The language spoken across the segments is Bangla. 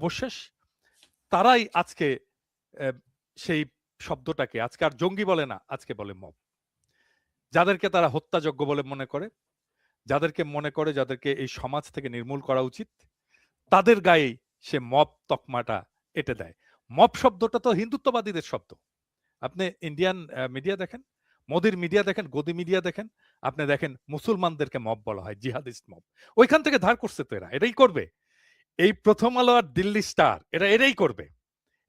সর্বশেষ তারাই আজকে সেই শব্দটাকে আজকে আর জঙ্গি বলে না, আজকে বলে মব। যাদেরকে তারা হত্যাযোগ্য বলে মনে করে, যাদেরকে মনে করে যাদেরকে এই সমাজ থেকে নির্মূল করা উচিত, তাদের গায়ে সে মব তকমাটা এঁটে দেয়। মব শব্দটা তো হিন্দুত্ববাদীদের শব্দ। আপনি ইন্ডিয়ান মিডিয়া দেখেন, মোদির মিডিয়া দেখেন, গদি মিডিয়া দেখেন, আপনি দেখেন মুসলমানদেরকে মব বলা হয়, জিহাদিস্ট মব। ওইখান থেকে ধার করছে তো এরা, এটাই করবে। এই প্রথম আলো আর দিল্লি স্টার এরা এটাই করবে।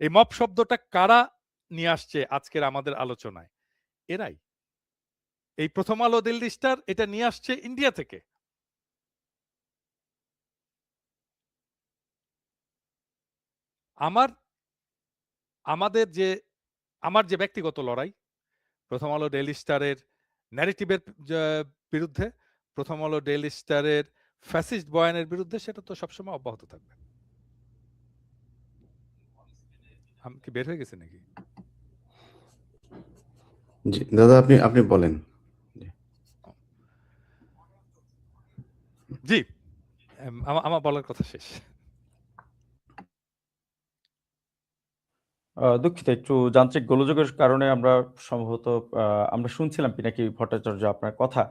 এই মব শব্দটা কারা নিয়ে আসছে আজকের আমাদের আলোচনায়? এরাই। এই প্রথম আলো, দিল্লি স্টার এটা নিয়ে আসছে ইন্ডিয়া থেকে। আমার যে ব্যক্তিগত লড়াই প্রথম আলো ডেইলি স্টারের ন্যারেটিভের বিরুদ্ধে, প্রথম আলো ডেইলি স্টারের ফ্যাসিস্ট বয়ানের বিরুদ্ধে, সেটা তো সবসময় অব্যাহত থাকবে। আমি কি বের হয়ে গেছি নাকি? জি দাদা, আপনি বলেন। জি, আমার বলার কথা শেষ। দুঃখিত, একটু যান্ত্রিক গোলযোগের কারণে আমরা সম্ভবত আমরা শুনছিলাম পিনাকি ভট্টাচার্য আপনার কথা।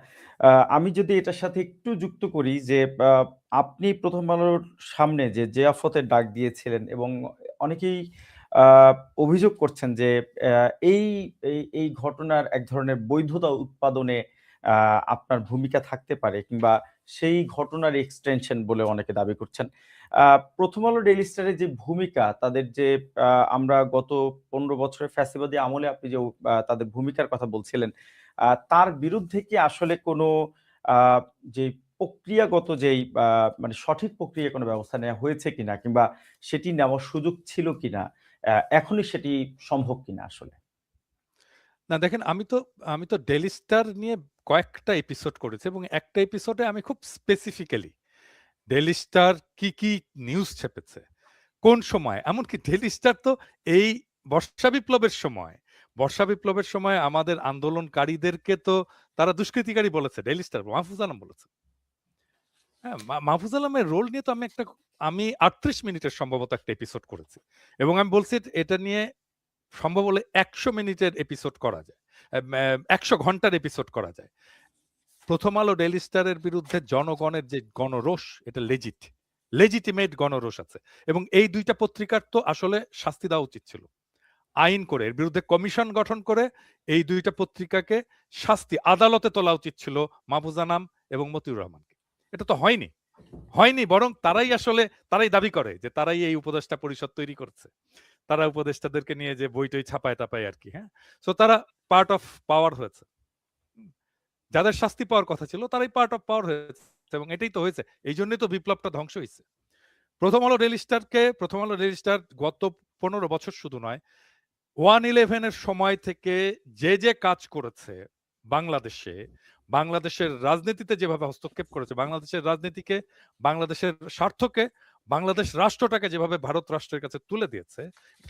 আমি যদি এটার সাথে একটু যুক্ত করি যে আপনি প্রথম আলোর সামনে যে জিয়াফতের ডাক দিয়েছিলেন এবং অনেকেই অভিযোগ করছেন যে এই এই ঘটনার এক ধরনের বৈধতা উৎপাদনে আপনার ভূমিকা থাকতে পারে কিংবা সেই ঘটনার এক্সটেনশন বলে অনেকে দাবি করছেন। প্রথম আলো ডেইলি স্টারের যে ভূমিকা, তাদের যে আমরা গত ১৫ বছরের ফ্যাসিবাদী আমলে আপনি যে তাদের ভূমিকার কথা বলছিলেন, তার বিরুদ্ধে কি আসলে কোনো যে প্রক্রিয়াগত যেই মানে সঠিক প্রক্রিয়ায় কোনো ব্যবস্থা নেওয়া হয়েছে কিনা কিংবা সেটি নেওয়ার সুযোগ ছিল কিনা, এখনই সেটি সম্ভব কিনা আসলে? না দেখেন, আমি তো ডেইলি স্টার নিয়ে কয়েকটা এপিসোড করেছি এবং একটা এপিসোডে আমি খুব স্পেসিফিক্যালি ডেইলি স্টার কি নিউজ ছেপেছে, কোন সময়, এমনকি ডেইলি স্টার তো এই বর্ষা বিপ্লবের সময় আমাদের আন্দোলনকারীদেরকে তো তারা দুষ্কৃতিকারী বলেছে, ডেইলি স্টার মাহফুজ আলম বলেছে। হ্যাঁ, মাহফুজ আলমের রোল নিয়ে তো আমি ৩৮ মিনিটের সম্ভবত একটা এপিসোড করেছি এবং আমি বলছি এটা নিয়ে সম্ভব হলে ১০০ মিনিটের এপিসোড করা যায়, ১০০ ঘন্টার এপিসোড করা যায়। প্রথম আলো ডেইলি স্টারের বিরুদ্ধে জনগণের যে গণরোষ, এটা লেজিটিমেট গণরোষ আছে এবং এই দুইটা পত্রিকার তো আসলে শাস্তি দেওয়া উচিত ছিল, আইন করে এর বিরুদ্ধে কমিশন গঠন করে এই দুইটা পত্রিকাকে শাস্তি আদালতে তোলা উচিত ছিল, মাহফুজ আনাম এবং মতিউর রহমানকে। এটা তো হয়নি, বরং তারাই দাবি করে যে তারাই এই উপদেষ্টা পরিষদ তৈরি করছে, তারা উপদেষ্টাদেরকে নিয়ে যে বই টই ছাপায় টাপায় আর কি। হ্যাঁ, সো তারা পার্ট অফ পাওয়ার হয়েছে, যাদের শাস্তি পাওয়ার কথা ছিল তারাই পার্ট অফ পাওয়ার হয়েছে এবং এটাই তো হয়েছে। এই জন্যই তো বিপ্লবটা ধ্বংস হয়েছে। প্রথম আলো ডেইলি স্টার গত ১৫ বছর শুধু নয়, 1/11 সময় থেকে যে কাজ করেছে বাংলাদেশের রাজনীতিতে, যেভাবে হস্তক্ষেপ করেছে বাংলাদেশের রাজনীতিকে, বাংলাদেশের স্বার্থকে, বাংলাদেশ রাষ্ট্রটাকে যেভাবে ভারত রাষ্ট্রের কাছে তুলে দিয়েছে,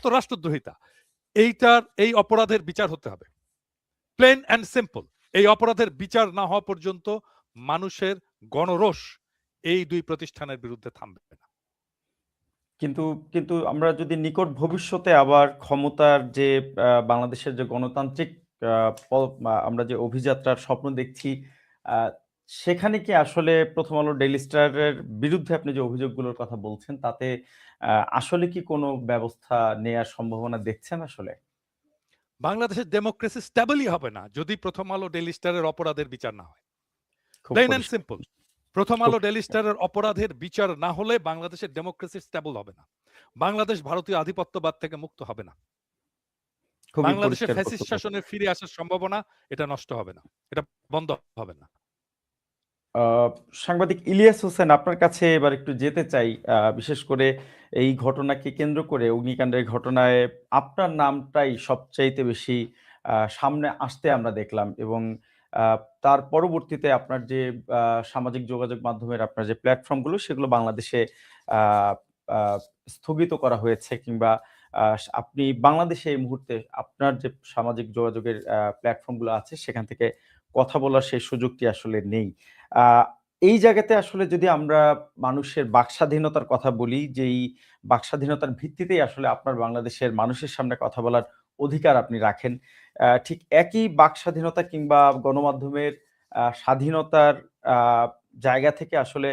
তো রাষ্ট্রদ্রোহিতা। এই অপরাধের বিচার হতে হবে, প্লেন অ্যান্ড সিম্পল। এই অপরাধের বিচার না হওয়া পর্যন্ত মানুষের গণরোষ এই দুই প্রতিষ্ঠানের বিরুদ্ধে থামবে না। কিন্তু আমরা যদি নিকট ভবিষ্যতে আবার ক্ষমতার যে বাংলাদেশের যে গণতান্ত্রিক আমরা যে অভিযাত্রার স্বপ্ন দেখছি, সেখানে কি আসলে প্রথম আলো ডেইলি স্টারের বিরুদ্ধে আপনি যে অভিযোগগুলোর কথা বলছেন, তাতে আসলে কি কোনো ব্যবস্থা নেয়ার সম্ভাবনা দেখছেন আসলে? বাংলাদেশের ডেমোক্রেসি স্টেবলই হবে না যদি প্রথম আলো ডেইলি স্টারের অপরাধের বিচার না হয়। খুব প্লেন অ্যান্ড পরিষ্কার। সিম্পল। প্রথম খুব আলো ডেইলি স্টারের অপরাধের বিচার না হলে বাংলাদেশের ডেমোক্রেসি স্টেবল হবে না, বাংলাদেশ ভারতীয় আধিপত্যবাদ থেকে মুক্ত হবে না, খুবই বাংলাদেশের পরিষ্কার ফ্যাসিস্ট বক্তব্য। শাসনের ফিরে আসার সম্ভাবনা এটা নষ্ট হবে না, এটা বন্ধ হবে না। সাংবাদিক ইলিয়াস হোসেন, আপনার কাছে এবার একটু যেতে চাই। বিশেষ করে এই ঘটনাকে কেন্দ্র করে, অগ্নিকাণ্ডের ঘটনায় আপনার নামটাই সবচাইতে বেশি সামনে আসতে আমরা দেখলাম এবং আ তার পরবর্তীতে আপনার যে সামাজিক যোগাযোগ মাধ্যমের আপনার যে প্ল্যাটফর্মগুলো, সেগুলো বাংলাদেশে আ আ স্থগিত করা হয়েছে কিংবা আপনি বাংলাদেশে এই মুহূর্তে আপনার যে সামাজিক যোগাযোগের প্ল্যাটফর্মগুলো আছে, সেখান থেকে কথা বলার সেই সুযোগটি আসলে নেই। আ এই জায়গাতে আসলে যদি আমরা মানুষের বাকস্বাধীনতার কথা বলি, যেই বাকস্বাধীনতার ভিত্তিতেই আসলে আপনার বাংলাদেশের মানুষের সামনে কথা বলার অধিকার আপনি রাখেন। ঠিক একই বাকস্বাধীনতা কিংবা গণমাধ্যমের স্বাধীনতার আ জায়গা থেকে আসলে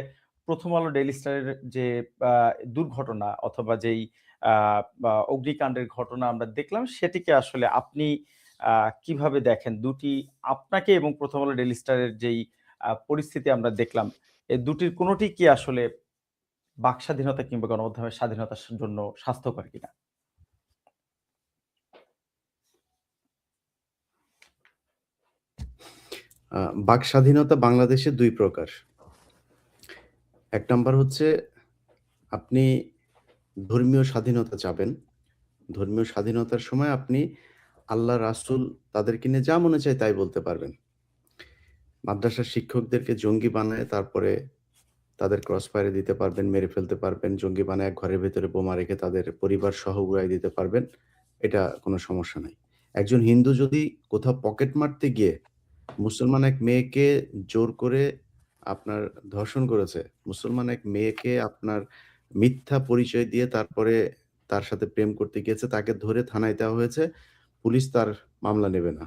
'প্রথম আলো ডেইলি স্টারের' যে আ দুর্ঘটনা অথবা যেই আ বা অগ্নিকাণ্ডের ঘটনা আমরা দেখলাম, সেটিকে আসলে আপনি আ কিভাবে দেখেন? দুটি আপনাকে এবং 'প্রথম আলো ডেইলি স্টারের' যেই পরিস্থিতি আমরা দেখলাম, এই দুটির কোনটি কি আসলে বাকস্বাধীনতা কিংবা গণমাধ্যমের স্বাধীনতার জন্য স্বাস্থ্যকর কিনা? আ বাক স্বাধীনতা বাংলাদেশে ২ প্রকার। ১ নাম্বার হচ্ছে আপনি ধর্মীয় স্বাধীনতা চাবেন। ধর্মীয় স্বাধীনতার সময় আপনি আল্লাহ, রাসূল তাদেরকে নিয়ে যা মনে চায় তাই বলতে পারবেন। মাদ্রাসার শিক্ষকদেরকে জঙ্গি বানায় তারপরে তাদের ক্রস ফায়ারে দিতে পারবেন, মেরে ফেলতে পারবেন। জঙ্গি বানায় ঘরের ভেতরে বোমা রেখে তাদের পরিবার সহ উড়ায় দিতে পারবেন। এটা কোনো সমস্যা নাই। একজন হিন্দু যদি কোথাও পকেট মারতে গিয়ে মুসলমান এক মেয়েকে জোর করে আপনার ধর্ষণ করেছে। মুসলমান এক মেয়েকে আপনার মিথ্যা পরিচয় দিয়ে তারপরে তার সাথে প্রেম করতে গিয়েছে। তাকে ধরে থানায় দেওয়া হয়েছে। পুলিশ তার মামলা নেবে না।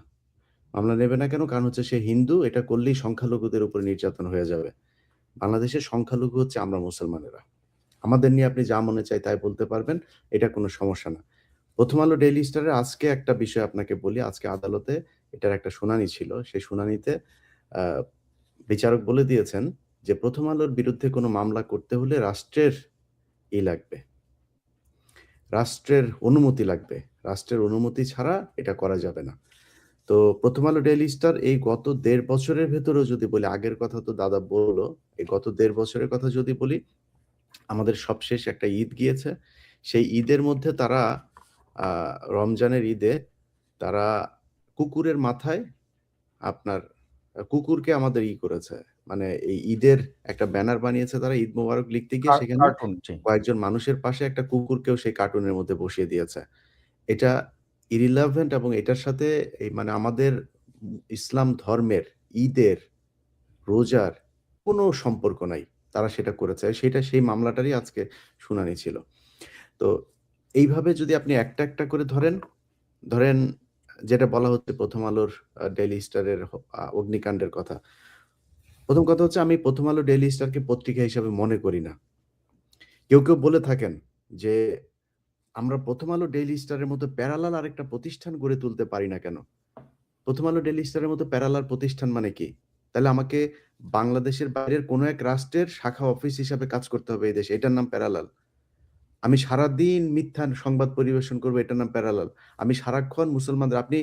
মামলা নেবে না কেন? কারণ হচ্ছে সে হিন্দু। এটা করলেই সংখ্যালঘুদের উপরে নির্যাতন হয়ে যাবে। বাংলাদেশের সংখ্যালঘু হচ্ছে আমরা মুসলমানেরা। আমাদের নিয়ে আপনি যা মনে চায় তাই বলতে পারবেন। এটা কোনো সমস্যা না। 'প্রথম আলো ডেইলি স্টারের' আজকে একটা বিষয় আপনাকে বলি। আজকে আদালতে এটার একটা শুনানি ছিল। সেই শুনানিতে আ বিচারক বলে দিয়েছেন যে, 'প্রথম আলোর বিরুদ্ধে কোনো মামলা করতে হলে রাষ্ট্রের লাগবে। রাষ্ট্রের অনুমতি লাগবে। রাষ্ট্রের অনুমতি ছাড়া এটা করা যাবে না।' তো 'প্রথম আলো ডেইলি স্টার' এই গত ১.৫ বছরের ভেতরেও যদি বলি, আগের কথা তো দাদা বলল। এই গত ১.৫ বছরের কথা যদি বলি, আমাদের সবশেষ একটা ঈদ গিয়েছে। সেই ঈদের মধ্যে তারা আ রমজানের ঈদে তারা কুকুরের মাথায় আপনার কুকুরকে আমাদের করেছে। মানে এই ঈদের একটা ব্যানার বানিয়েছে তারা ঈদ মোবারক লিখতে গিয়ে সেখানে কার্টুন, জি। কয়েকজন মানুষের পাশে একটা কুকুরকেও সেই কার্টুনের মধ্যে বসিয়ে দিয়েছে। এটা irrelevant এবং এটার সাথে এই মানে আমাদের ইসলাম ধর্মের, ঈদের, রোজার কোনো সম্পর্ক নাই। তারা সেটা করেছে। সেটা সেই মামলাটারই আজকে শুনানি ছিল। তো এইভাবে যদি আপনি একটা, একটা করে ধরেন, ধরেন যেটা বলা হচ্ছে 'প্রথম আলোর' ডেইলি স্টারের অগ্নিকাণ্ডের কথা। ১ম কথা হচ্ছে আমি 'প্রথম আলো ডেইলি স্টারকে পত্রিকা হিসাবে মনে করি না। কেউ বলে থাকেন যে, আমরা 'প্রথম আলো ডেইলি স্টারের' মতো প্যারালাল আরেকটা প্রতিষ্ঠান গড়ে তুলতে পারি না কেন? 'প্রথম আলো ডেইলি স্টারের' মতো প্যারালাল প্রতিষ্ঠান মানে কি? তাহলে আমাকে বাংলাদেশের বাইরের কোনো এক রাষ্ট্রের শাখা অফিস হিসাবে কাজ করতে হবে এই দেশে। এটার নাম প্যারালাল। আমি সারাদিন মিথ্যা সংবাদ পরিবেশন করব, এটার নাম প্যারালাল। আমি সারাক্ষণ মুসলমানদের আপনি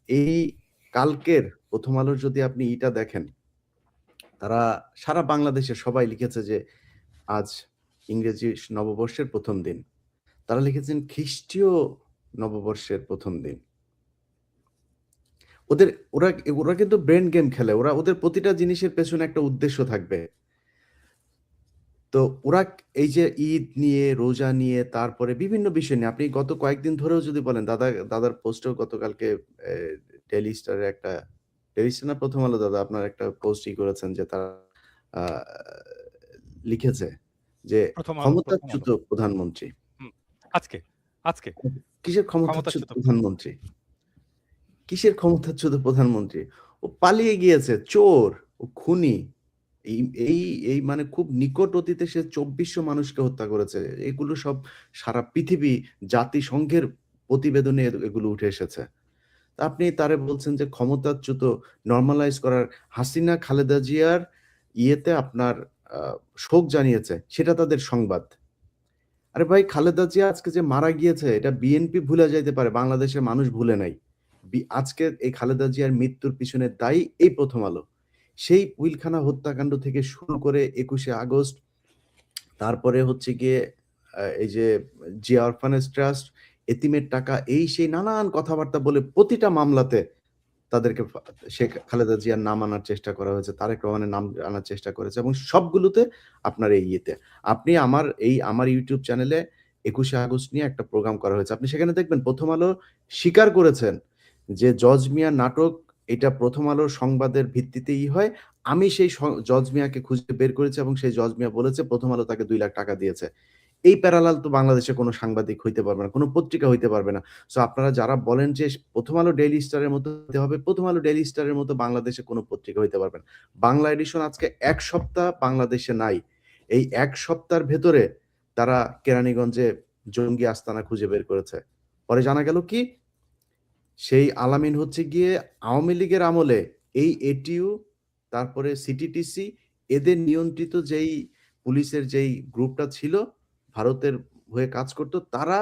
এই কালকের 'প্রথম আলোর' যদি আপনি দেখেন, তারা সারা বাংলাদেশের সবাই লিখেছে যে, আজ ইংরেজি নববর্ষের ১ম দিন। তারা লিখেছেন খ্রিস্টীয় নববর্ষের ১ম দিন। ওদের ওরা ওরা কিন্তু ব্রেইন গেম খেলে। ওদের প্রতিটা জিনিসের পেছনে একটা উদ্দেশ্য থাকবে। তো ওরা এই যে ঈদ নিয়ে, রোজা নিয়ে, তারপরে বিভিন্ন বিষয় নিয়ে আপনি গত কয়েকদিন ধরেও যদি বলেন দাদার পোস্টেও গতকালকে এ ডেইলি স্টারের একটা ডেইলি স্টার না 'প্রথম আলো' দাদা আপনার একটা পোস্টই করেছেন যে তারা আ লিখেছে যে 'প্রথম আলো', 'প্রথম ক্ষমতাচ্যুত আলো'। প্রধানমন্ত্রী। হুম। আজকে, আজকে কিসের ক্ষমতাচ্যুত ক্ষমতাচ্যুত প্রধানমন্ত্রী। প্রধানমন্ত্রী? কিসের ক্ষমতাচ্যুত প্রধানমন্ত্রী? ও পালিয়ে গিয়েছে, চোর, ও খুনি। এই এই এই মানে খুব নিকট অতীতে সে ২৪০০ মানুষকে হত্যা করেছে। এগুলো সব সারা পৃথিবী জাতিসংঘের প্রতিবেদনে এগুলো উঠে এসেছে। তা আপনি তারে বলছেন যে ক্ষমতাচ্যুত নরমালাইজ করার হাসিনা খালেদা জিয়ার আপনার আ শোক জানিয়েছে। সেটা তাদের সংবাদ। আরে ভাই খালেদা জিয়া আজকে যে মারা গিয়েছে এটা বিএনপি ভুলে যাইতে পারে। বাংলাদেশের মানুষ ভুলে নাই। আজকে এই খালেদা জিয়ার মৃত্যুর পিছনে দায়ী এই 'প্রথম আলো'। সেই পিলখানা হত্যাকাণ্ড থেকে শুরু করে ২১শে আগস্ট, তারপরে হচ্ছে গিয়ে এই যে জিয়া অরফানেজ ট্রাস্ট, এতিমের টাকা এই সেই নানান কথাবার্তা বলে প্রতিটা মামলাতে তাদেরকে শেখ খালেদা জিয়ার নাম আনার চেষ্টা করা হয়েছে। তারেক রহমানের নাম আনার চেষ্টা করেছে এবং সবগুলোতে আপনার এই আপনি আমার YouTube চ্যানেলে ২১শে আগস্ট নিয়ে একটা প্রোগ্রাম করা হয়েছে। আপনি সেখানে দেখবেন 'প্রথম আলো' স্বীকার করেছেন যে জজ মিয়ার নাটক এটা 'প্রথম আলোর' সংবাদের ভিত্তিতেই হয়। আমি সেই জজ মিয়াকে খুঁজে বের করেছি এবং সেই জজ মিয়া বলেছে প্রথম আলো তাকে 2 লাখ টাকা দিয়েছে। এই প্যারালাল তো বাংলাদেশে কোনো সাংবাদিক হইতে পারবে না, কোনো পত্রিকা হইতে পারবে না। সো আপনারা যারা বলেন যে প্রথম আলো ডেইলি স্টারের মতো হতে হবে, প্রথম আলো ডেইলি স্টারের মতো বাংলাদেশে কোনো পত্রিকা হইতে পারবে না। বাংলা এডিশন আজকে ১ সপ্তাহ বাংলাদেশে নাই। এই ১ সপ্তাহের ভেতরে তারা কেরানীগঞ্জে জঙ্গি আস্তানা খুঁজে বের করেছে। পরে জানা গেল কি? সেই আলামিন হচ্ছে গিয়ে আওয়ামী লীগের আমলে এই এটিইউ, তারপরে সিটিটিসি এদের নিয়ন্ত্রিত যেই পুলিশের যেই গ্রুপটা ছিল, ভারতের হয়ে কাজ করত, তারা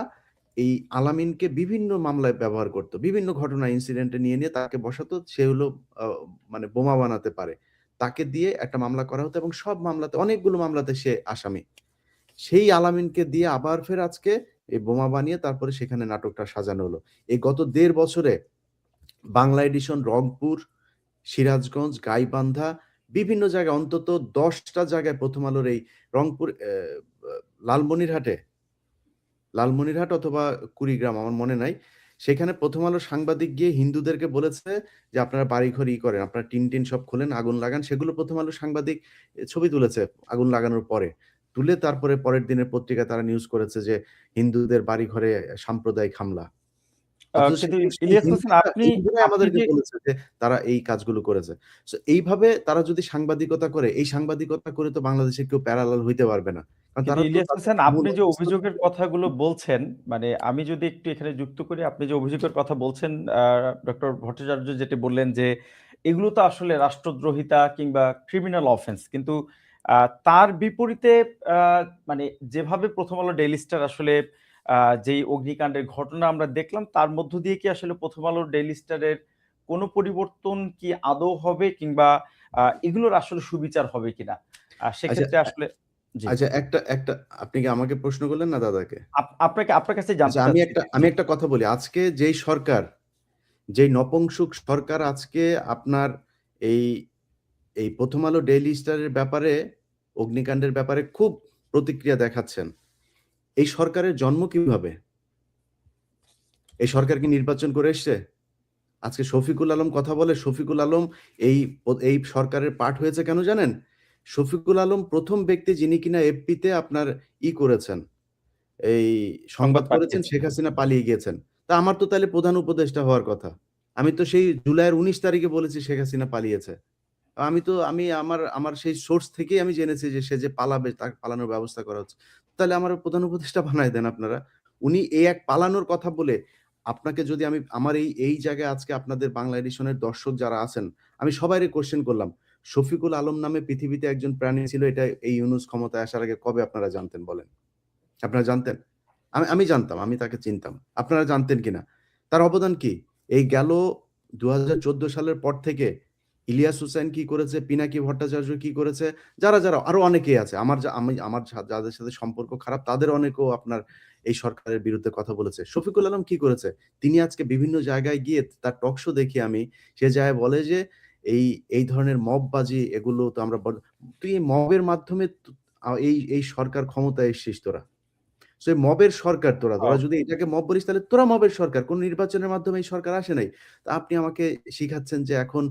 এই আলামিনকে বিভিন্ন মামলায় ব্যবহার করত। বিভিন্ন ঘটনা ইনসিডেন্টে নিয়ে তাকে বসাতো। সে হলো আ মানে বোমা বানাতে পারে। তাকে দিয়ে একটা মামলা করা হতো এবং সব মামলাতে, অনেকগুলো মামলাতে সে আসামি। সেই আলামিনকে দিয়ে আবার ফের আজকে এই বোমা বানিয়ে তারপরে সেখানে নাটকটা সাজানো হলো। এই গত ১.৫ বছরে বাংলা এডিশন রংপুর, সিরাজগঞ্জ, গাইবান্ধা বিভিন্ন জায়গায় অন্তত ১০ টা জায়গায় প্রথম আলোর এই রংপুর লালমনিরহাট অথবা কুড়িগ্রাম আমার মনে নাই। সেখানে প্রথম আলোর সাংবাদিক গিয়ে হিন্দুদেরকে বলেছে যে, "আপনারা বাড়িঘর করেন, আপনারা টিন সব খোলেন, আগুন লাগান।" সেগুলো প্রথম আলোর সাংবাদিক ছবি তুলেছে আগুন লাগানোর পরে। তুলে তারপরে পরের দিনের পত্রিকায় তারা নিউজ করেছে যে, হিন্দুদের বাড়িঘরে সাম্প্রদায়িক হামলা। অথচ কিন্তু সেই ইলিয়াস হোসেন হিন্দুরাই আপনি আমাদেরকে যে বলেছে যে তারা এই কাজগুলো করেছে। সো এইভাবে তারা যদি সাংবাদিকতা করে, এই সাংবাদিকতা করে তো বাংলাদেশে কেউ প্যারালাল হইতে পারবে না। কারণ কিন্তু তারা তো ইলিয়াস তাদের হোসেন মূল আপনি যে অবস্থান অভিযোগের থেকে। কথাগুলো বলছেন, মানে আমি যদি একটু এখানে যুক্ত করি, আপনি যে অভিযোগের কথা বলছেন, ডক্টর ভট্টাচার্য যেটি বললেন যে, এগুলো তো আসলে রাষ্ট্রদ্রোহিতা কিংবা ক্রিমিনাল অফেন্স। কিন্তু তার বিপরীতে আ মানে যেভাবে প্রথম আলো ডেইলি স্টার আসলে যেই অগ্নিকাণ্ডের ঘটনা আমরা দেখলাম, তার মধ্য দিয়ে কি আসলে প্রথম আলো ডেইলি স্টারের কোনো পরিবর্তন কি আদৌ হবে কিংবা এগুলোর আসলে সুবিচার হবে কিনা? আচ্ছা, সেক্ষেত্রে আসলে জি। আচ্ছা, একটা আপনি কি আমাকে প্রশ্ন করলেন না দাদাকে? আপনার কাছেই আচ্ছা, জানতে আমি চাচ্ছি। একটা আমি জি। একটা কথা বলি। আজকে যেই সরকার, যেই নপুংসক সরকার আজকে আপনার এই প্রথম আলো ডেইলি স্টারের ব্যাপারে, অগ্নিকাণ্ডের ব্যাপারে খুব প্রতিক্রিয়া দেখাচ্ছেন। এই সরকারের জন্ম কিভাবে? এই সরকার কি নির্বাচন করে এসছে? আজকে শফিকুল আলম কথা বলে, শফিকুল আলম এই সরকারের পার্ট হয়েছে কেন জানেন? শফিকুল আলম ১ম ব্যক্তি যিনি কিনা এফপিতে আপনার করেছেন, এই সংবাদ সংবাদ করেছেন পাঠিয়েছেন। শেখ হাসিনা পালিয়ে গিয়েছেন। তা আমার তো তাইলে প্রধান উপদেষ্টা হওয়ার কথা। আমি তো সেই জুলাইয়ের ১৯ তারিখে বলেছি শেখ হাসিনা পালিয়েছে। আমি আমার আমার সেই সোর্স থেকেই আমি জেনেছি যে সে যে পালাবে, তার পালানোর ব্যবস্থা করা হচ্ছে। তাহলে আমার প্রধান উপদেষ্টা বানায় দেন আপনারা। উনি এই এক পালানোর কথা বলে আপনাকে যদি আমি আমার এই জায়গায় আজকে আপনাদের বাংলা এডিশনের দর্শক যারা আছেন, আমি সবাইরে কোয়েশ্চেন করলাম। শফিকুল আলম নামে পৃথিবীতে একজন প্রাণী ছিল, এটা এই ইউনূস ক্ষমতায় আসার আগে কবে আপনারা জানতেন বলেন? আপনারা জানতেন? আমি জানতাম, আমি তাকে চিনতাম। আপনারা জানতেন কিনা? তার অবদান কি? এই গেল ২০১৪ সালের পর থেকে ইলিয়াস হুসাইন কি করেছে, পিনাকি ভট্টাচার্য কি করেছে, যারা আরো অনেকেই আছে। আমার যাদের সাথে সম্পর্ক খারাপ তাদের অনেকেও আপনার এই সরকারের বিরুদ্ধে কথা বলেছে। শফিকুল আলম কি করেছে? তিনি আজকে বিভিন্ন জায়গায় গিয়ে তার টক শো দেখি আমি, সে জায়গায় বলে যে এই ধরনের মববাজি এগুলো তো আমরা তুই এই মবের মাধ্যমে এই সরকার ক্ষমতায় এসছিস তোরা। সো এই মবের সরকার তোরা। আ তোরা যদি এটাকে মব বলিস তাহলে তোরা মবের সরকার। কোন নির্বাচনের মাধ্যমে এই সরকার আসে নাই। তা আপনি আমাকে শিখাচ্ছেন যে এখন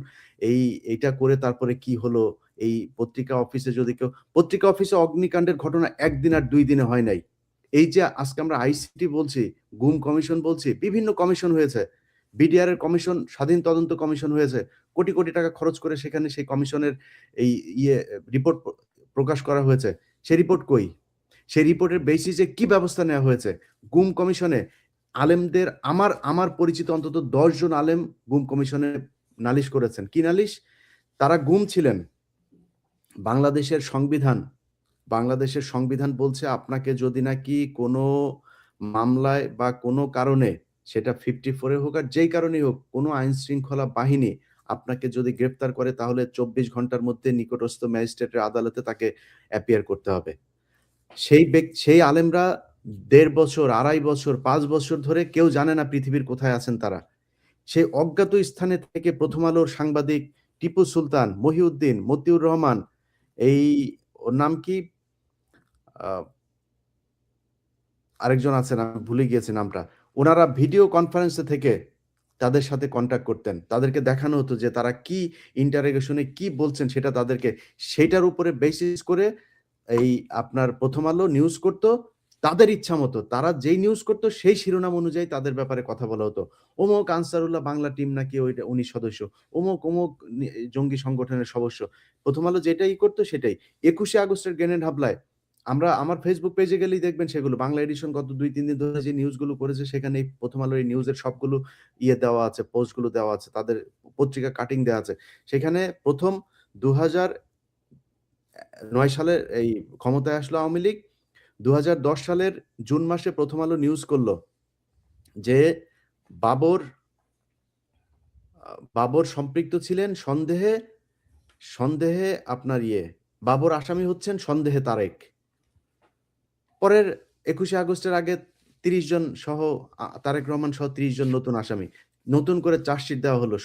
এইটা করে তারপরে কি হলো? এই পত্রিকা অফিসে অগ্নিকাণ্ডের ঘটনা ১ দিন আর ২ দিনে হয় নাই। এই যে আজকে আমরা আইসিটি বলছি, গুম কমিশন বলছি, বিভিন্ন কমিশন হয়েছে। বিডিআর এর কমিশন, স্বাধীন তদন্ত কমিশন হয়েছে। কোটি টাকা খরচ করে সেখানে সেই কমিশনের এই রিপোর্ট প্রকাশ করা হয়েছে। সেই রিপোর্ট কই? সেই রিপোর্টের বেসিসে কি ব্যবস্থা নেওয়া হয়েছে? গুম কমিশনে আলেমদের, আমার পরিচিত অন্তত ১০ জন আলেম গুম কমিশনে নালিশ করেছেন। কি নালিশ? তারা গুম ছিলেন। বাংলাদেশের সংবিধান বাংলাদেশের সংবিধান বলছে আপনাকে যদি নাকি কোনো মামলায় বা কোনো কারণে, সেটা 54 এ হোক আর যেই কারণেই হোক, কোনো আইনশৃঙ্খলা বাহিনী আপনাকে যদি গ্রেফতার করে তাহলে ২৪ ঘন্টার মধ্যে নিকটস্থ ম্যাজিস্ট্রেটের আদালতে তাকে অ্যাপিয়ার করতে হবে। সেই আলেমরা ১.৫ বছর, ২.৫ বছর, ৫ বছর ধরে কেউ জানে না পৃথিবীর কোথায় আছেন তারা। সেই অজ্ঞাত স্থানে থেকে প্রথম আলোর সাংবাদিক টিপু সুলতান, মহিউদ্দিন, মতিউর রহমান, এই ওর নাম কি? আ আরেকজন আছেন, আমি ভুলে গিয়েছি নামটা। উনারা ভিডিও কনফারেন্সে থেকে তাদের সাথে কন্ট্যাক্ট করতেন। তাদেরকে দেখানো হতো যে তারা কি ইন্টারোগেশনে কি বলছেন সেটা তাদেরকে সেটার উপরে বেসিস করে এই আপনার 'প্রথম আলো' নিউজ করত তাদের ইচ্ছামতো। তারা যেই নিউজ করত সেই শিরোনাম অনুযায়ী তাদের ব্যাপারে কথা বলা হতো। অমুক আনসারুল্লাহ বাংলা টিম নাকি উনি সদস্য। অমুক জঙ্গি সংগঠনের সদস্য। 'প্রথম আলো' যেটাই করত সেটাই। ২১শে আগস্টের গ্রেনেড হামলায় আমার ফেসবুক পেজে গেলেই দেখবেন সেগুলো। বাংলা এডিশন গত ২-৩ দিন ধরে যে নিউজগুলো করেছে সেখানে এই 'প্রথম আলোর' এই নিউজের সবগুলো দেওয়া আছে, পোস্টগুলো দেওয়া আছে। তাদের পত্রিকা কাটিং দেওয়া আছে। সেখানে ১ম ২০০৯ সালে এই ক্ষমতায় আসলো আওয়ামী লীগ। ২০১০ সালের জুন মাসে 'প্রথম আলো' নিউজ করল যে বাবর বাবর সম্পৃক্ত ছিলেন সন্দেহে আপনার বাবর আসামি হচ্ছেন সন্দেহে তারেক। পরের ২১শে আগস্টের আগে ৩০ জন সহ তারেক রহমান সহ ৩০ জন নতুন আসামি। নতুন করে চার্জশিট দেওয়া হলো।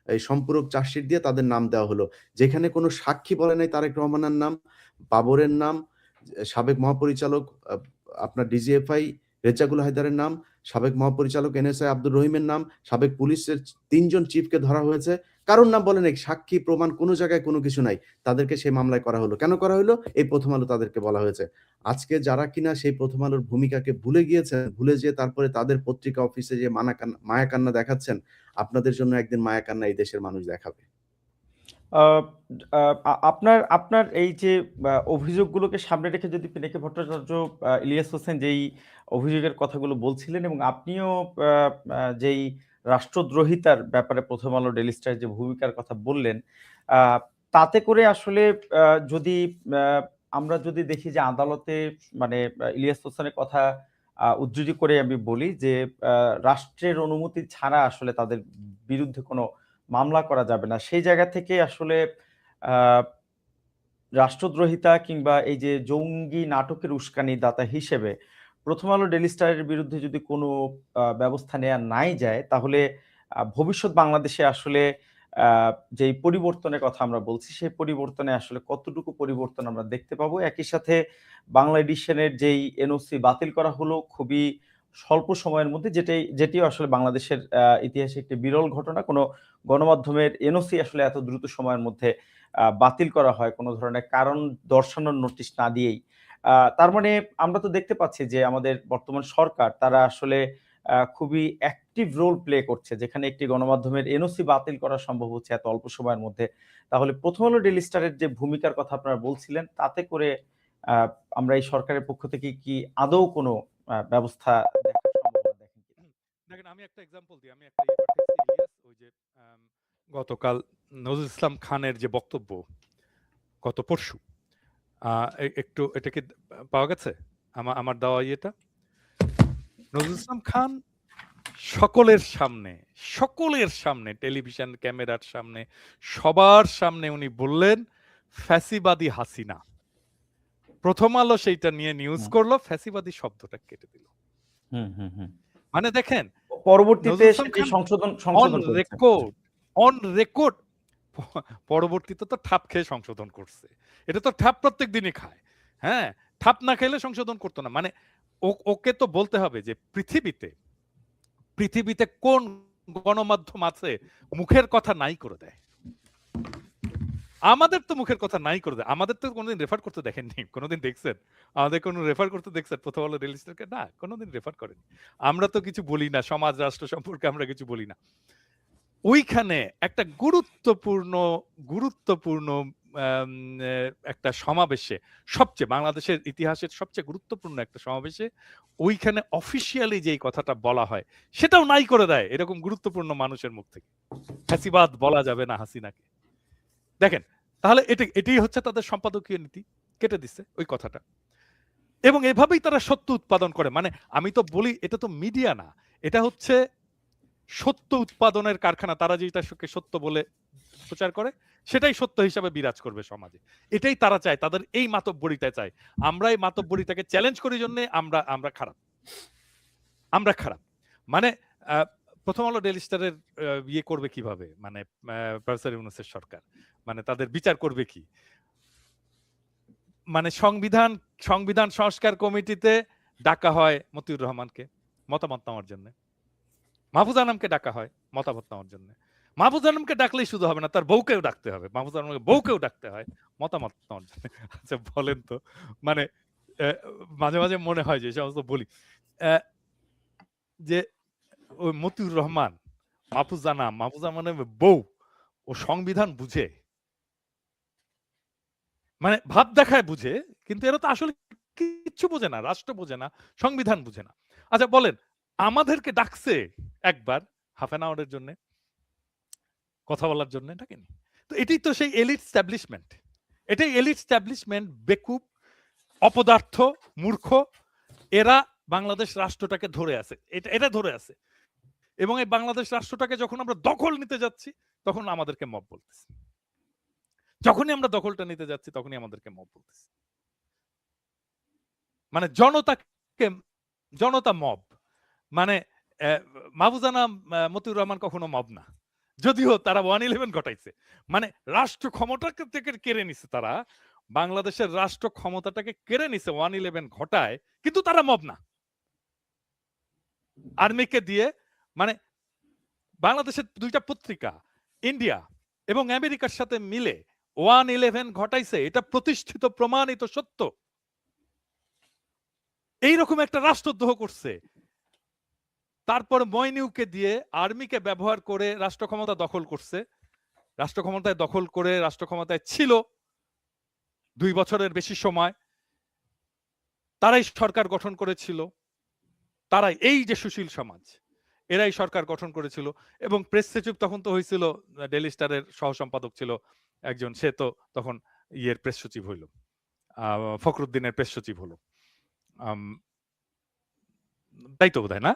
এই সম্পূরক চার্জশিট দিয়ে তাদের নাম দেওয়া হলো। যেখানে কোনো সাক্ষী বলে নাই তারেক রহমানের নাম, বাবরের নাম, সাবেক মহাপরিচালক আপনার ডিজিএফআই রেজ্জাকুল হায়দারের নাম, সাবেক মহাপরিচালক এনএসআই আব্দুর রহিমের নাম, সাবেক পুলিশের ৩ জন চিফকে ধরা হয়েছে। কারোর নাম বলে নাই। সাক্ষী প্রমাণ কোনো জায়গায় কোনো কিছু নাই। তাদেরকে সেই মামলায় করা হলো। কেন করা হলো? এই 'প্রথম আলো' তাদেরকে বলা হয়েছে। আজকে যারা কিনা সেই 'প্রথম আলোর' ভূমিকাকে ভুলে গিয়েছেন, ভুলে যেয়ে তারপরে তাদের পত্রিকা অফিসে যেয়ে মায়া কান্না দেখাচ্ছেন, আপনাদের জন্য একদিন মায়া কান্না এই দেশের মানুষ দেখাবে। আ আপনার আপনার এই যে অভিযোগগুলোকে সামনে রেখে যদি পিনাকি ভট্টাচার্য, ইলিয়াস হোসেন যেই অভিযোগের কথাগুলো বলছিলেন এবং আপনিও আ আ যেই রাষ্ট্রদ্রোহিতার ব্যাপারে 'প্রথম আলো', ডেইলি স্টারের যে ভূমিকার কথা বললেন, আ তাতে করে আসলে আ যদি আ আমরা যদি দেখি যে আদালতে মানে ইলিয়াস হোসেনের কথা উদ্ধৃতি করে আমি বলি যে আ রাষ্ট্রের অনুমতি ছাড়া আসলে তাদের বিরুদ্ধে কোনো মামলা করা যাবে না। সেই জায়গা থেকে আসলে আ রাষ্ট্রদ্রোহিতা কিংবা এই যে জঙ্গি নাটকের উস্কানিদাতা হিসেবে 'প্রথম আলো', ডেইলি স্টারের বিরুদ্ধে যদি কোনো ব্যবস্থা নেয়া নাই যায়, তাহলে ভবিষ্যৎ বাংলাদেশে আসলে আ যেই পরিবর্তনের কথা আমরা বলছি, সেই পরিবর্তনে আসলে কতটুকু পরিবর্তন আমরা দেখতে পাবো? একই সাথে বাংলা এডিশনের যেই এনওসি বাতিল করা হলো খুবই স্বল্প সময়ের মধ্যে, যেটিও আসলে বাংলাদেশের ইতিহাসে একটি বিরল ঘটনা। কোনো গণমাধ্যমের এনওসি আসলে এত দ্রুত সময়ের মধ্যে বাতিল করা হয় কোনো ধরনের কারণ দর্শানোর নোটিশ না দিয়েই। তার মানে আমরা তো দেখতে পাচ্ছি যে আমাদের বর্তমান সরকার তারা আসলে খুবই অ্যাক্টিভ রোল প্লে করছে। যেখানে একটি গণমাধ্যমের এনওসি বাতিল করা সম্ভব হচ্ছে এত অল্প সময়ের মধ্যে। তাহলে 'প্রথম আলো', ডেইলি স্টারের যে ভূমিকার কথা আপনারা বলছিলেন, তাতে করে আ আমরা এই সরকারের পক্ষ থেকে কি আদৌ কোনো ব্যবস্থা দেখার সম্ভাবনা দেখেন কিনা? দেখেন আমি একটা এক্সাম্পল দিই। আমি একটা পাঠাইছি ইলিয়াস ওই যে আম গতকাল নজরুল ইসলাম খানের যে বক্তব্য গত পরশু একটু এটা কি পাওয়া গেছে? আমার দেওয়া ইয়েটা? নজরুল ইসলাম খান সকলের সামনে টেলিভিশন ক্যামেরার সামনে সবার সামনে উনি বললেন ফ্যাসিবাদী হাসিনা। 'প্রথম আলো' সেইটা নিয়ে নিউজ হুম, করলো, ফ্যাসিবাদী শব্দটা কেটে দিল। হুম, হুম, হুম। মানে দেখেন পরবর্তীতে নজরুল ইসলাম সেটি খান সংশোধন অন সংশোধন করেছে। রেকর্ড পরবর্তীতে তো ঠাপ খেয়ে সংশোধন করছে। এটা তো ঠাপ প্রত্যেক দিনই খায়। হ্যাঁ? ঠাপ না খাইলে সংশোধন করতো না। মানে ওকে তো বলতে হবে যে পৃথিবীতে কোন গণমাধ্যম আছে মুখের কথা নাই করে দেয়। আমাদের তো মুখের কথা নাই করে দেয়। আমাদের তো কোনদিন রেফার করতে দেখেননি। কোনদিন দেখছেন? আমাদের কোনো রেফার করতে দেখছেন? 'প্রথম আলো', ডেইলি স্টারকে? না, কোনদিন রেফার করেনি। আমরা তো কিছু বলি না। সমাজ রাষ্ট্র সম্পর্কে আমরা কিছু বলি না। ওইখানে একটা গুরুত্বপূর্ণ আম এ একটা সমাবেশে বাংলাদেশের ইতিহাসের সবচেয়ে গুরুত্বপূর্ণ একটা সমাবেশে ওইখানে অফিসিয়ালি যেই কথাটা বলা হয়, সেটাও নাই করে দেয় এরকম গুরুত্বপূর্ণ মানুষের মুখ থেকে। ফ্যাসিবাদ বলা যাবে না হাসিনাকে। দেখেন, তাহলে এটাই হচ্ছে তাদের সম্পাদকীয় নীতি। কেটে দিচ্ছে ওই কথাটা। এবং এভাবেই তারা সত্য উৎপাদন করে। মানে আমি তো বলি এটা তো মিডিয়া না। এটা হচ্ছে সত্য উৎপাদনের কারখানা। তারা যেটাকে সত্য বলে প্রচার করে, সেটাই সত্য হিসাবে বিরাজ করবে সমাজে। এটাই তারা চায়। তাদের এই মাতব্বরিতা চায়। আমরা এই মাতব্বরিতাকে চ্যালেঞ্জ করি জন্যে আমরা খারাপ। আমরা খারাপ। মানে আ 'প্রথম আলো', ডেইলি স্টারের ইয়ে করবে কিভাবে? মানে প্রফেসর ইউনূসের সরকার। মানে তাদের বিচার করবে কি? মানে সংবিধান সংস্কার কমিটিতে ডাকা হয় মতিউর রহমানকে মতামত নেওয়ার জন্যে। মাহফুজ আনামকে ডাকা হয়। মতামত নেওয়ার জন্য। মাহফুজ আলমকে ডাকলেই শুধু হবে না, তার বউকেও ডাকতে হবে। মাহফুজ আলমকে বউকেও ডাকতে হয় মতামত নেওয়ার জন্য। আচ্ছা বলেন তো, মানে মাঝে মাঝে মনে হয় যে সমস্ত বলি যে ওই মতিউর রহমান, মাহফুজ জানামের বউ ও সংবিধান বুঝে, মানে ভাব দেখায় বুঝে, কিন্তু এরা তো আসলে কিচ্ছু বোঝে না, রাষ্ট্র বোঝে না, সংবিধান বুঝে না। আচ্ছা বলেন, আমাদেরকে ডাকছে একবার হাফ অ্যান আওয়ারের জন্য কথা বলার জন্য, ডাকেনি তো। এটাই তো সেই এলিট স্ট্যাবলিশমেন্ট, এটাই এলিট স্ট্যাবলিশমেন্ট, বেকুব, অপদার্থ, মূর্খ। এরা বাংলাদেশ রাষ্ট্রটাকে ধরে আছে, এটা ধরে আছে। এবং এই বাংলাদেশ রাষ্ট্রটাকে যখন আমরা দখল নিতে যাচ্ছি তখন আমাদেরকে মব বলতেছে, যখনই আমরা দখলটা নিতে যাচ্ছি তখনই আমাদেরকে মব বলতেছে। মানে জনতা মব। মানে মাহফুজানা মতিউর রহমান কখনো মব না, যদিও তারা 111 ঘটাইছে। মানে রাষ্ট্র ক্ষমতাকে থেকে কেড়ে নিছে তারা, বাংলাদেশের রাষ্ট্র ক্ষমতাটাকে কেড়ে নিছে 111 ঘটায়, কিন্তু তারা মব না। আর্মিকে দিয়ে, মানে বাংলাদেশের দুইটা পত্রিকা ইন্ডিয়া এবং আমেরিকার সাথে মিলে 111 ঘটাইছে, এটা প্রতিষ্ঠিত প্রমাণিত সত্য। এইরকম একটা রাষ্ট্রদ্রোহ করছে, তারপর মইনিউকে দিয়ে আর্মিকে ব্যবহার করে রাষ্ট্র ক্ষমতা দখল করছে। রাষ্ট্র ক্ষমতায় দখল করে রাষ্ট্র ক্ষমতায় ছিল 2 বছরের বেশি সময়, তারাই সরকার গঠন করেছিল, তারাই, এই যে সুশীল সমাজ, এরাই সরকার গঠন করেছিল। এবং প্রেস সচিব তখন তো হয়েছিল, ডেইলি স্টারের সহ সম্পাদক ছিল একজন, সে তো তখন ইয়ের প্রেস সচিব হইল, ফখরুদ্দিনের প্রেস সচিব হলো, তাই তো বোধহয় না